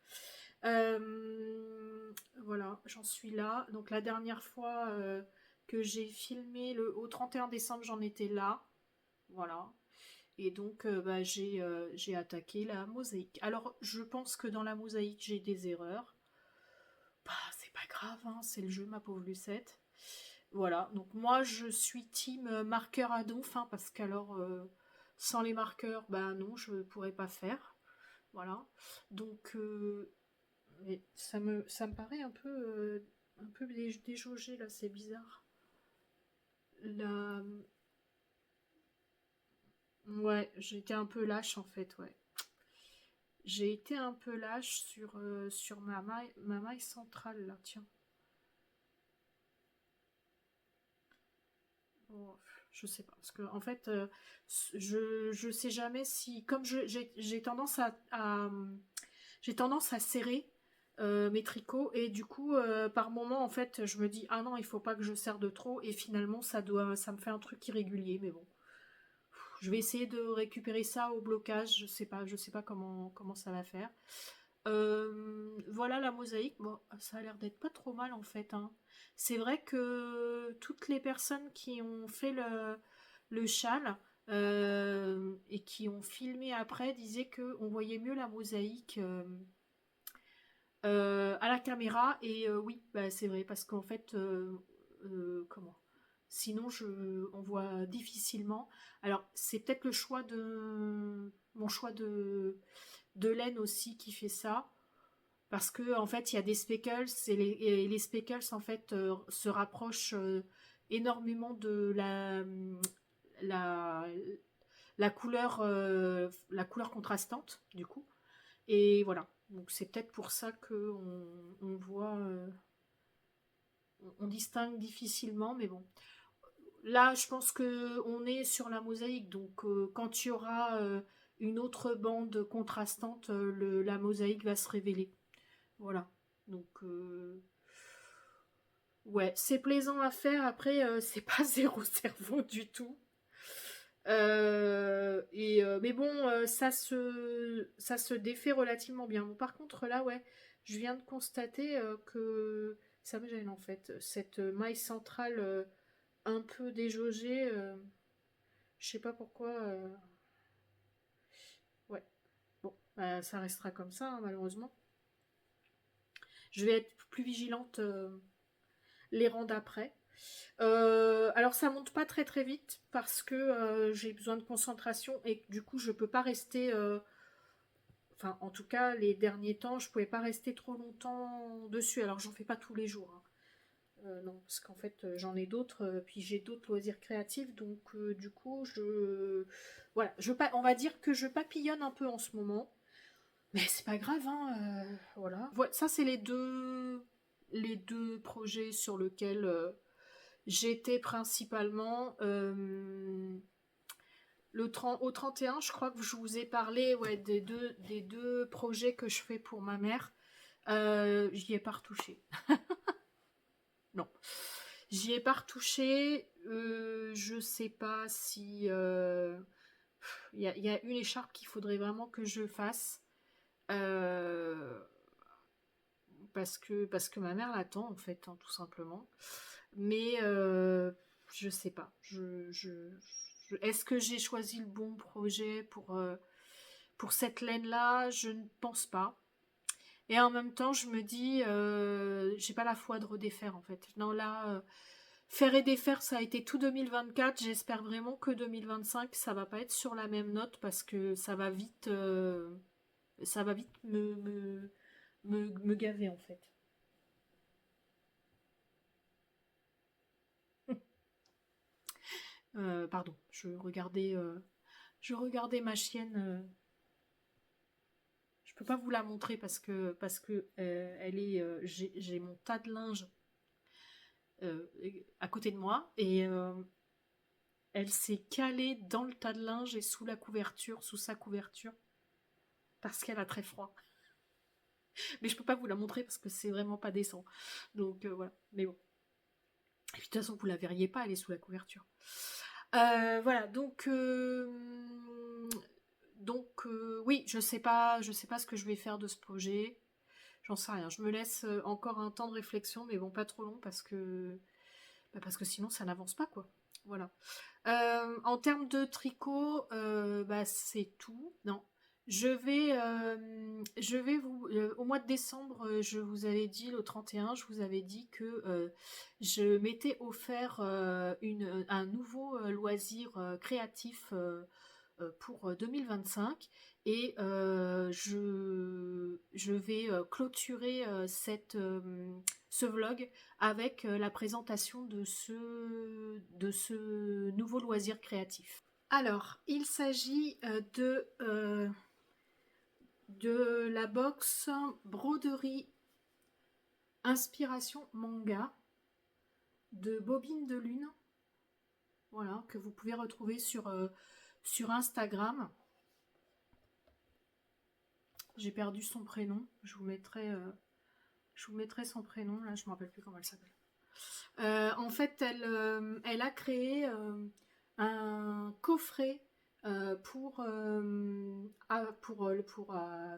Voilà, j'en suis là. Donc la dernière fois que j'ai filmé au 31 décembre, j'en étais là. Voilà. Et donc j'ai attaqué la mosaïque. Alors je pense que dans la mosaïque j'ai des erreurs. Bah c'est pas grave, hein, c'est le jeu, ma pauvre Lucette. Voilà, donc moi je suis team marqueur à donf, hein, parce qu'alors sans les marqueurs, bah non, je ne pourrais pas faire. Voilà. Donc mais ça me paraît un peu déjaugé là, c'est bizarre. La... Ouais, j'ai été un peu lâche en fait, ouais. J'ai été un peu lâche sur ma maille centrale là, tiens. Bon, je sais pas, parce que en fait, je sais jamais si, comme j'ai tendance j'ai tendance à serrer mes tricots et du coup, par moment, en fait, je me dis ah non, il faut pas que je serre de trop et finalement, ça me fait un truc irrégulier, mais bon, je vais essayer de récupérer ça au blocage, je sais pas comment ça va faire. Voilà la mosaïque. Bon, ça a l'air d'être pas trop mal en fait, hein. C'est vrai que toutes les personnes qui ont fait le châle et qui ont filmé après disaient que on voyait mieux la mosaïque à la caméra. Et oui, bah, c'est vrai parce qu'en fait, comment? Sinon, on voit difficilement. Alors, c'est peut-être le choix mon choix de laine aussi qui fait ça. Parce que en fait, il y a des speckles et les speckles en fait se rapprochent énormément de la, la couleur contrastante du coup. Et voilà. Donc c'est peut-être pour ça que on voit, on distingue difficilement, mais bon. Là, je pense que on est sur la mosaïque, donc quand il y aura une autre bande contrastante, la mosaïque va se révéler. Voilà. Donc, ouais, c'est plaisant à faire. Après, c'est pas zéro cerveau du tout. Mais bon, ça se défait relativement bien. Bon, par contre, là, ouais, je viens de constater que ça me gêne en fait. Cette maille centrale un peu déjaugée, je sais pas pourquoi. Ouais, bon, bah, ça restera comme ça, hein, malheureusement. Je vais être plus vigilante les rangs d'après. Alors ça monte pas très très vite parce que j'ai besoin de concentration et du coup je peux pas rester, enfin en tout cas les derniers temps je pouvais pas rester trop longtemps dessus. Alors j'en fais pas tous les jours, hein. Non, parce qu'en fait j'en ai d'autres, puis j'ai d'autres loisirs créatifs, donc du coup voilà, on va dire que je papillonne un peu en ce moment, mais c'est pas grave, hein, voilà. Ça c'est les deux projets sur lesquels j'étais principalement au 31, je crois que je vous ai parlé, ouais, des deux projets que je fais pour ma mère. J'y ai pas retouché. Non. J'y ai pas retouché. Je sais pas si... y a une écharpe qu'il faudrait vraiment que je fasse. Euh, parce que ma mère l'attend, en fait, hein, tout simplement. Mais je sais pas. Est-ce que j'ai choisi le bon projet pour cette laine-là? Je ne pense pas. Et en même temps, je me dis, j'ai pas la foi de redéfaire en fait. Non, là, faire et défaire, ça a été tout 2024. J'espère vraiment que 2025, ça va pas être sur la même note parce que ça va vite me gaver en fait. Pardon, je regardais ma chienne. Je peux pas vous la montrer parce que elle est, j'ai mon tas de linge euh, à côté de moi et elle s'est calée dans le tas de linge et sous sa couverture, parce qu'elle a très froid. Mais je peux pas vous la montrer parce que c'est vraiment pas décent. Donc voilà. Mais bon. Et puis de toute façon, vous la verriez pas, elle est sous la couverture. Voilà. Donc oui, je sais pas ce que je vais faire de ce projet. J'en sais rien. Je me laisse encore un temps de réflexion, mais bon, pas trop long parce que sinon ça n'avance pas quoi. Voilà. En termes de tricot, bah, c'est tout. Non. Je vais vous. Au mois de décembre, je vous avais dit, le 31, je vous avais dit que je m'étais offert un nouveau loisir créatif pour 2025 et je vais clôturer ce vlog avec la présentation de ce nouveau loisir créatif. Alors, il s'agit de la box broderie inspiration manga de Bobine de Lune, voilà, que vous pouvez retrouver sur Instagram. J'ai perdu son prénom, je vous mettrai son prénom, là je ne me rappelle plus comment elle s'appelle. En fait, elle a créé un coffret pour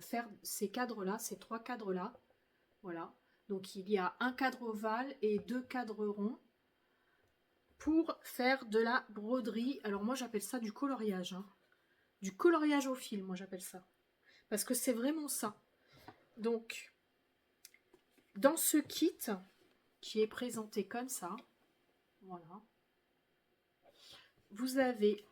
faire ces cadres-là, ces trois cadres-là. Voilà. Donc il y a un cadre ovale et deux cadres ronds pour faire de la broderie. Alors moi j'appelle ça du coloriage, hein. Du coloriage au fil, moi j'appelle ça. Parce que c'est vraiment ça. Donc, dans ce kit qui est présenté comme ça, Voilà. Vous avez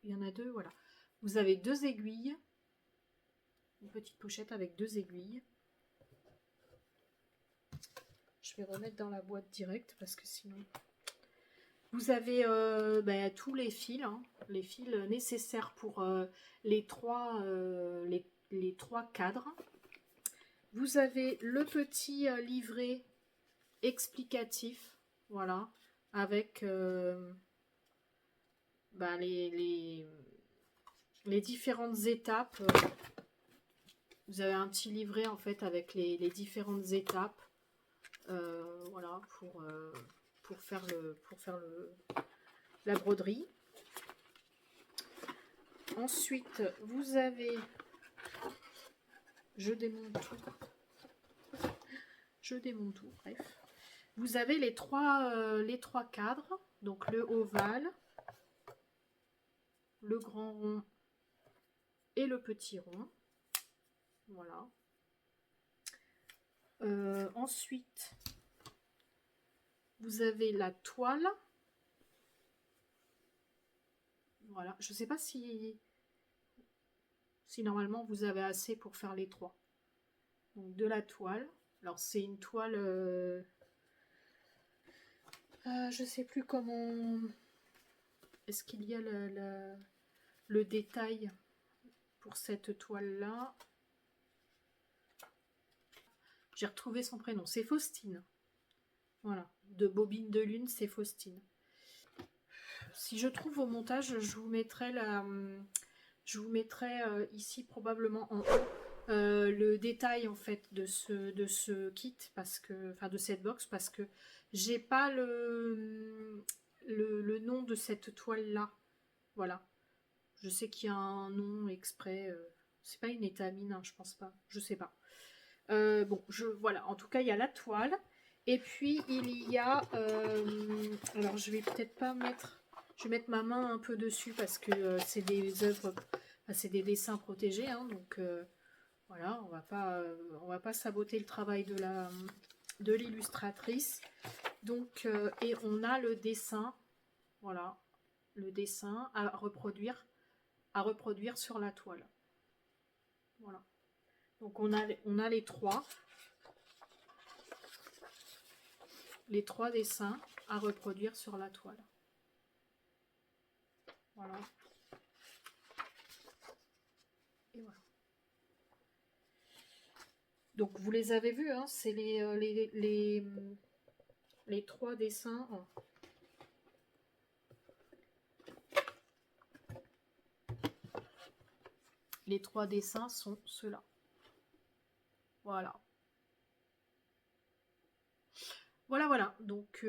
il y en a deux, voilà. Vous avez deux aiguilles, une petite pochette avec deux aiguilles. Je vais remettre dans la boîte directe parce que sinon... Vous avez tous les fils, hein, les fils nécessaires pour les trois cadres. Vous avez le petit livret explicatif, voilà, avec les différentes étapes. Vous avez un petit livret en fait avec les différentes étapes, voilà, pour faire la broderie. Ensuite, vous avez, je démonte tout, bref. Vous avez les trois cadres, donc le ovale, le grand rond et le petit rond. Voilà. Ensuite, vous avez la toile. Voilà. Je ne sais pas si normalement vous avez assez pour faire les trois. Donc de la toile. Alors c'est une toile... je ne sais plus comment... Est-ce qu'il y a le détail pour cette toile-là? J'ai retrouvé son prénom, c'est Faustine. Voilà, de Bobine de Lune, c'est Faustine. Si je trouve au montage, je vous mettrai ici probablement en haut le détail en fait de ce kit, parce que, enfin de cette box, parce que j'ai pas le nom de cette toile là. Voilà, je sais qu'il y a un nom exprès. C'est pas une étamine, hein, je pense pas, je sais pas. Bon, voilà, en tout cas il y a la toile, et puis il y a alors je vais peut-être pas mettre, je vais mettre ma main un peu dessus parce que c'est des œuvres, c'est des dessins protégés, hein, donc voilà, on va pas saboter le travail de l'illustratrice. Donc et on a le dessin, voilà, le dessin à reproduire sur la toile. Voilà. Donc on a les trois dessins à reproduire sur la toile. Voilà. Et voilà. Donc vous les avez vus, hein, c'est les trois dessins. Les trois dessins sont ceux-là. Voilà. Voilà. Donc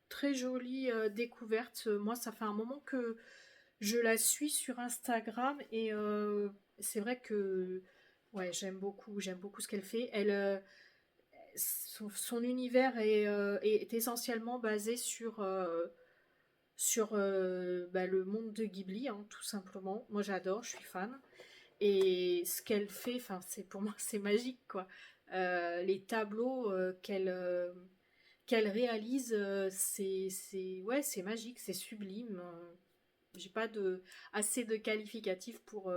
très jolie découverte. Moi, ça fait un moment que je la suis sur Instagram et c'est vrai que ouais, j'aime beaucoup ce qu'elle fait. Elle, son univers est essentiellement basé sur le monde de Ghibli, hein, tout simplement. Moi, j'adore, je suis fan. Et ce qu'elle fait, enfin, pour moi, c'est magique, quoi. Les tableaux qu'elle réalise, c'est magique, c'est sublime. J'ai pas assez de qualificatifs pour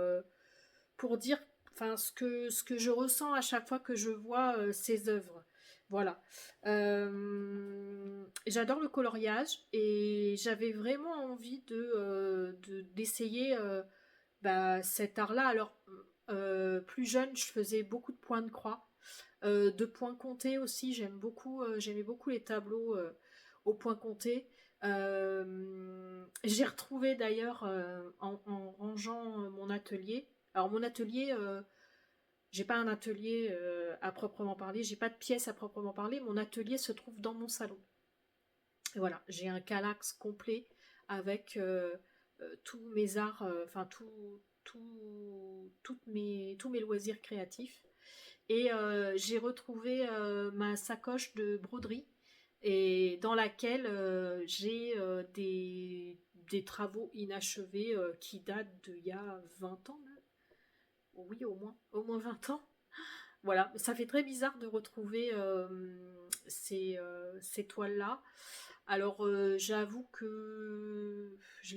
dire, enfin, ce que je ressens à chaque fois que je vois ses œuvres. Voilà. J'adore le coloriage et j'avais vraiment envie d'essayer cet art-là. Alors, plus jeune, je faisais beaucoup de points de croix, de points comptés aussi. J'aimais beaucoup les tableaux au point compté. J'ai retrouvé d'ailleurs en rangeant mon atelier. Alors mon atelier, j'ai pas un atelier à proprement parler, j'ai pas de pièces à proprement parler. Mon atelier se trouve dans mon salon. Et voilà, j'ai un calax complet avec tous mes arts, enfin tous mes loisirs créatifs. Et j'ai retrouvé ma sacoche de broderie et dans laquelle j'ai des travaux inachevés qui datent d'il y a 20 ans. oui, au moins 20 ans. Voilà, ça fait très bizarre de retrouver ces toiles-là. Alors, j'avoue que je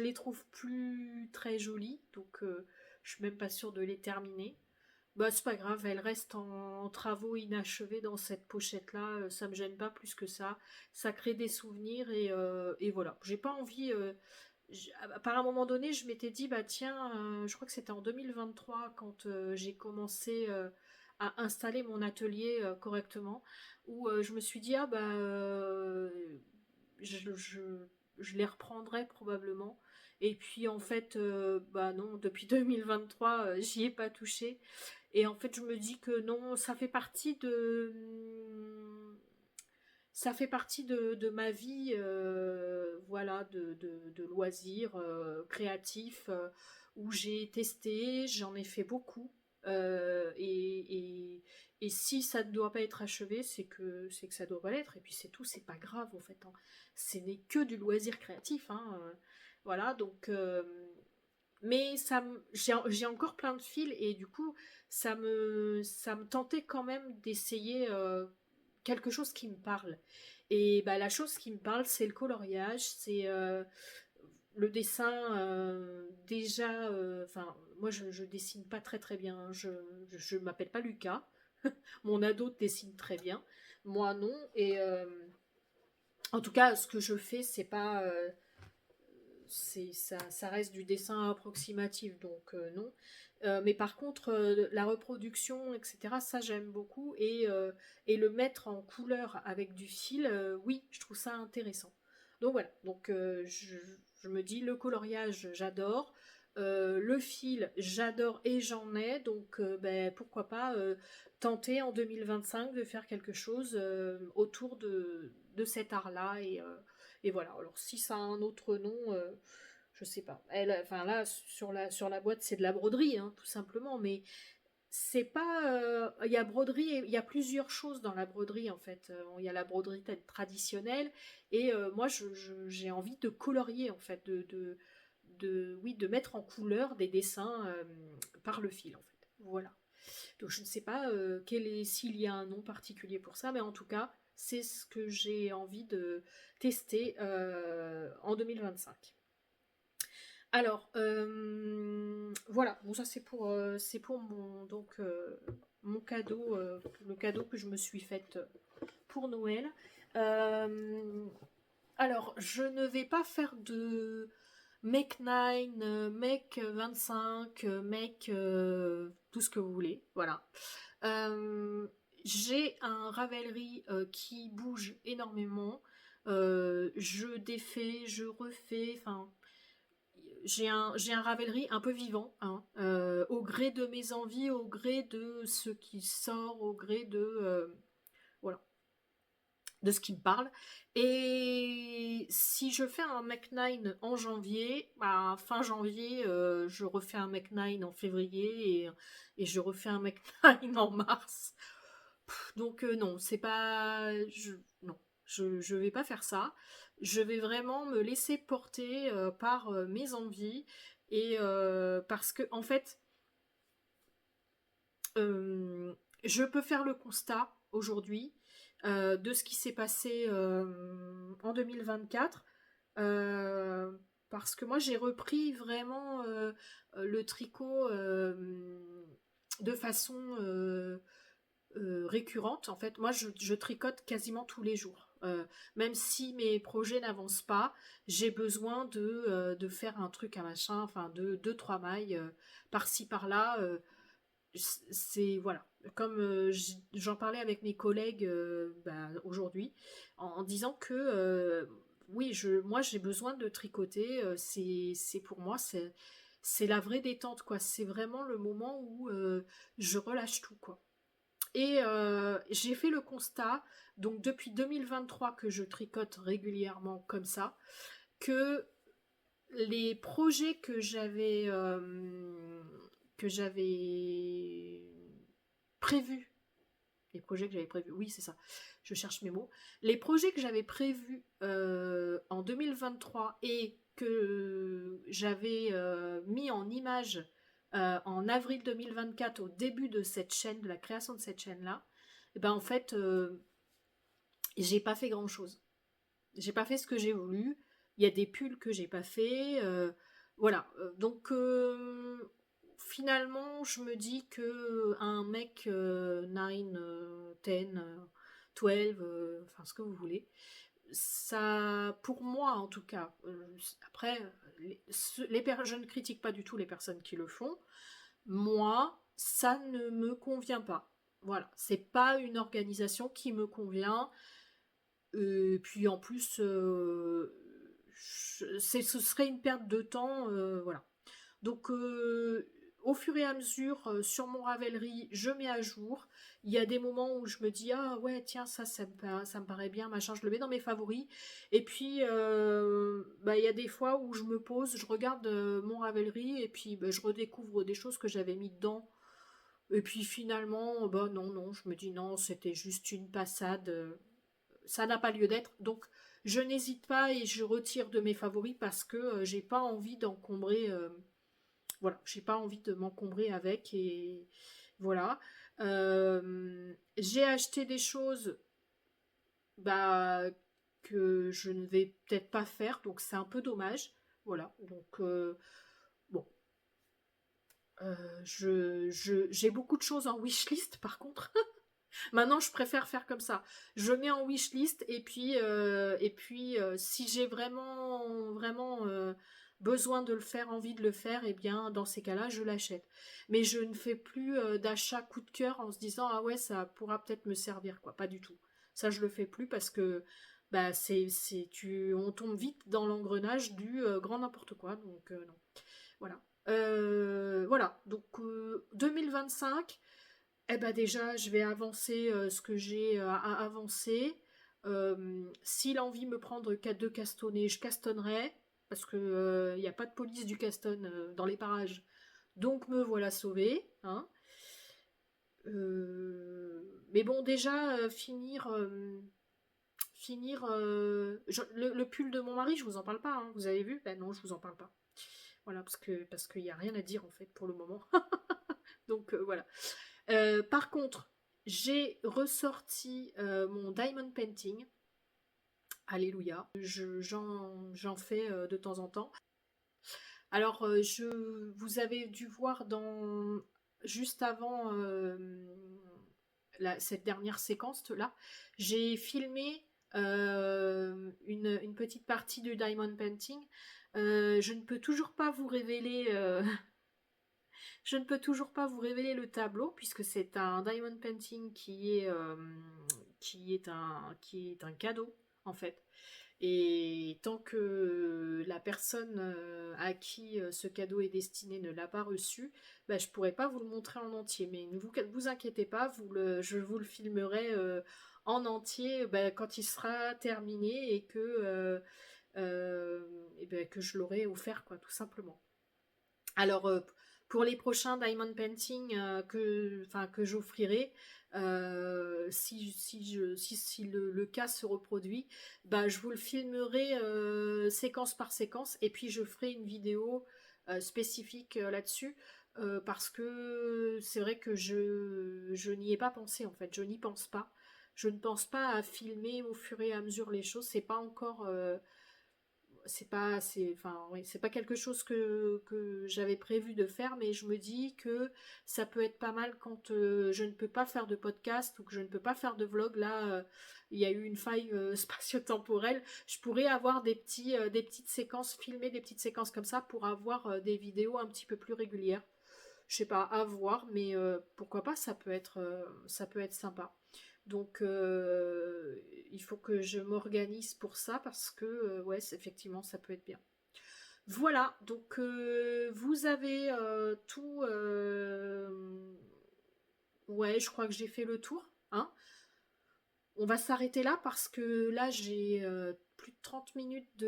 les trouve plus très jolies, donc je suis même pas sûre de les terminer. Bah, c'est pas grave, elles restent en travaux inachevés dans cette pochette-là, ça me gêne pas plus que ça crée des souvenirs et voilà. J'ai pas envie. Par un moment donné, je m'étais dit, bah tiens, je crois que c'était en 2023 quand j'ai commencé à installer mon atelier correctement, où je me suis dit, ah bah, je, je- je les reprendrai probablement. Et puis en fait, bah non, depuis 2023, j'y ai pas touché. Et en fait, je me dis que non, ça fait partie de ma vie, voilà, de loisirs créatifs où j'ai testé, j'en ai fait beaucoup. euh, et, et, et si ça ne doit pas être achevé, c'est que ça doit pas l'être. Et puis c'est tout, c'est pas grave en fait, hein. Ce n'est que du loisir créatif, hein. Voilà, donc mais j'ai encore plein de fils et du coup ça me tentait quand même d'essayer quelque chose qui me parle. Et bah, la chose qui me parle, c'est le coloriage, c'est le dessin. Déjà, enfin, moi je dessine pas très très bien, hein. Je m'appelle pas Lucas. Mon ado dessine très bien, moi non. Et en tout cas, ce que je fais, c'est pas ça reste du dessin approximatif, donc non. Mais par contre, la reproduction, etc., ça j'aime beaucoup. Et le mettre en couleur avec du fil, oui, je trouve ça intéressant. Donc voilà, donc je me dis, le coloriage, j'adore. Le fil, j'adore et j'en ai, donc ben, pourquoi pas tenter en 2025 de faire quelque chose autour de cet art-là. Et voilà. Alors si ça a un autre nom, je sais pas. Enfin là, sur la boîte, c'est de la broderie, hein, tout simplement. Mais c'est pas. Il y a broderie, il y a plusieurs choses dans la broderie en fait. Il y a la broderie traditionnelle et moi, j'ai envie de colorier en fait, oui, de mettre en couleur des dessins par le fil en fait. Voilà. Donc je ne sais pas s'il y a un nom particulier pour ça, mais en tout cas, c'est ce que j'ai envie de tester en 2025. Alors, voilà, bon ça c'est pour mon cadeau, le cadeau que je me suis fait pour Noël. Euh, alors, je ne vais pas faire de Make 9, Make 25, Make tout ce que vous voulez. Voilà. Euh, j'ai un Ravelry qui bouge énormément. Je défais, je refais. Enfin, j'ai un Ravelry un peu vivant, hein, au gré de mes envies, au gré de ce qui sort, au gré voilà, de ce qui me parle. Et si je fais un Mac 9 en janvier, bah, fin janvier, je refais un Mac 9 en février et je refais un Mac 9 en mars. Donc non, c'est pas... non, je vais pas faire ça. Je vais vraiment me laisser porter par mes envies et parce que en fait, je peux faire le constat aujourd'hui de ce qui s'est passé en 2024 euh, parce que moi j'ai repris vraiment le tricot de façon récurrente. En fait, moi je tricote quasiment tous les jours. Même si mes projets n'avancent pas, j'ai besoin de faire un truc, un machin, enfin de deux, trois mailles par-ci, par-là. C'est voilà, comme j'en parlais avec mes collègues bah, aujourd'hui en disant que oui, moi j'ai besoin de tricoter, c'est pour moi c'est la vraie détente quoi, c'est vraiment le moment où je relâche tout quoi. Et j'ai fait le constat, donc depuis 2023 que je tricote régulièrement comme ça, que les projets que j'avais prévus, les projets que j'avais prévus, oui c'est ça, je cherche mes mots, les projets que j'avais prévus en 2023 et que j'avais mis en image en avril 2024, au début de cette chaîne, de la création de cette chaîne-là, et ben en fait, j'ai pas fait grand-chose. J'ai pas fait ce que j'ai voulu. Il y a des pulls que j'ai pas fait. Voilà. Donc finalement, je me dis que un mec 9, 10, 12, enfin ce que vous voulez, ça, pour moi en tout cas, après, je ne critique pas du tout les personnes qui le font. Moi, ça ne me convient pas. Voilà, c'est pas une organisation qui me convient. Et puis en plus, ce serait une perte de temps, voilà. Donc au fur et à mesure, sur mon Ravelry, je mets à jour. Il y a des moments où je me dis ah ouais tiens ça me paraît bien machin, je le mets dans mes favoris. Et puis bah, il y a des fois où je me pose, je regarde mon Ravelry et puis bah, je redécouvre des choses que j'avais mis dedans. Et puis finalement bah non, je me dis non c'était juste une passade. Ça n'a pas lieu d'être. Donc, je n'hésite pas et je retire de mes favoris parce que j'ai pas envie d'encombrer. Voilà, j'ai pas envie de m'encombrer avec et voilà. J'ai acheté des choses bah, que je ne vais peut-être pas faire, donc c'est un peu dommage. Voilà, donc bon. J'ai beaucoup de choses en wishlist par contre. Maintenant, je préfère faire comme ça. Je mets en wishlist et puis si j'ai vraiment besoin de le faire, envie de le faire, eh bien dans ces cas-là, je l'achète. Mais je ne fais plus d'achat coup de cœur en se disant ah ouais ça pourra peut-être me servir quoi. Pas du tout. Ça je le fais plus parce que bah on tombe vite dans l'engrenage du grand n'importe quoi. Donc non. Voilà. Voilà. Donc 2025. Eh ben déjà, je vais avancer ce que j'ai à avancer. Si l'envie me prendre de castonner, je castonnerai, parce que il n'y a pas de police du caston dans les parages. Donc me voilà sauvé. Hein. Mais bon, déjà, finir le pull de mon mari, je vous en parle pas, hein, vous avez vu? Ben non, je vous en parle pas. Voilà, parce qu'il n'y a rien à dire en fait pour le moment. Donc voilà. Par contre, j'ai ressorti mon diamond painting. Alléluia. J'en fais de temps en temps. Alors, vous avez dû voir juste avant cette dernière séquence là, j'ai filmé une petite partie du diamond painting. Je ne peux toujours pas vous révéler Je ne peux toujours pas vous révéler le tableau puisque c'est un diamond painting qui est un cadeau en fait. Et tant que la personne à qui ce cadeau est destiné ne l'a pas reçu, bah, je pourrais pas vous le montrer en entier. Mais ne vous inquiétez pas, je vous le filmerai en entier bah, quand il sera terminé et ben, que je l'aurai offert quoi, tout simplement. Alors, pour les prochains diamond painting que j'offrirai, si le cas se reproduit, bah, je vous le filmerai séquence par séquence et puis je ferai une vidéo spécifique là-dessus parce que c'est vrai que je n'y ai pas pensé en fait, je n'y pense pas. Je ne pense pas à filmer au fur et à mesure les choses, c'est pas encore c'est pas quelque chose que j'avais prévu de faire, mais je me dis que ça peut être pas mal quand je ne peux pas faire de podcast ou que je ne peux pas faire de vlog. Là, il y a eu une faille spatio-temporelle. Je pourrais avoir des petites séquences filmées, des petites séquences comme ça pour avoir des vidéos un petit peu plus régulières. Je sais pas, à voir, mais pourquoi pas, ça peut être sympa. Donc il faut que je m'organise pour ça parce que ouais, effectivement, ça peut être bien. Voilà, donc vous avez tout. Ouais, je crois que j'ai fait le tour. Hein. On va s'arrêter là parce que là j'ai plus de 30 minutes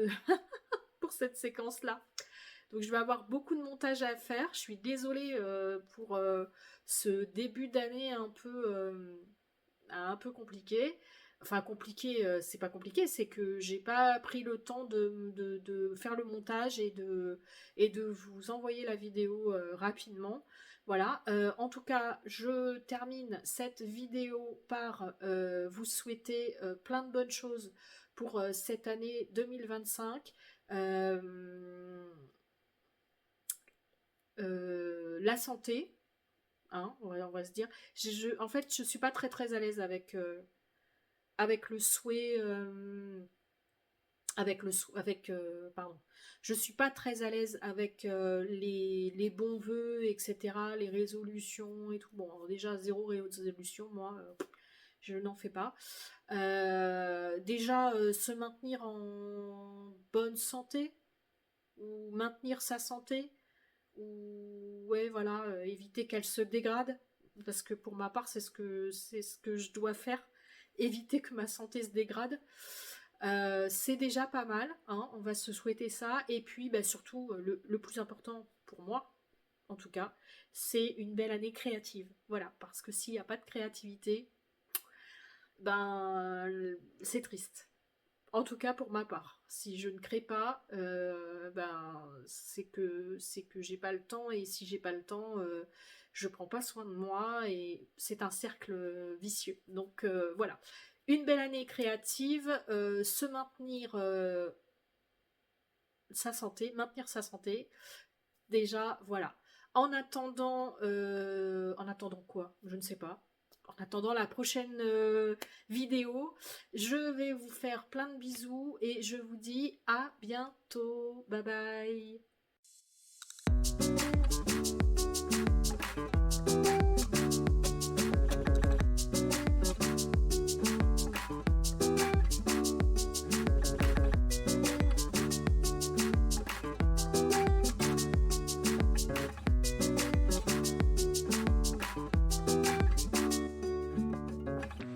pour cette séquence-là. Donc je vais avoir beaucoup de montage à faire. Je suis désolée pour ce début d'année un peu compliqué. Enfin, compliqué, c'est pas compliqué, c'est que j'ai pas pris le temps de faire le montage et de vous envoyer la vidéo rapidement. Voilà. En tout cas, je termine cette vidéo par vous souhaiter plein de bonnes choses pour cette année 2025. La santé, hein, on va se dire. En fait, je suis pas très à l'aise avec le souhait, pardon, je suis pas très à l'aise avec les bons vœux, etc., les résolutions et tout. Bon, alors déjà zéro résolution, moi, je n'en fais pas. Déjà se maintenir en bonne santé ou maintenir sa santé ou ouais voilà éviter qu'elle se dégrade parce que pour ma part c'est ce que je dois faire, éviter que ma santé se dégrade. C'est déjà pas mal, hein, on va se souhaiter ça. Et puis bah, surtout, le plus important pour moi, en tout cas, c'est une belle année créative. Voilà, parce que s'il n'y a pas de créativité, ben c'est triste. En tout cas pour ma part. Si je ne crée pas, ben c'est que j'ai pas le temps et si j'ai pas le temps, je prends pas soin de moi et c'est un cercle vicieux. Donc voilà, une belle année créative, se maintenir sa santé, maintenir sa santé. Déjà voilà. En attendant quoi? Je ne sais pas. En attendant la prochaine vidéo, je vais vous faire plein de bisous et je vous dis à bientôt. Bye bye.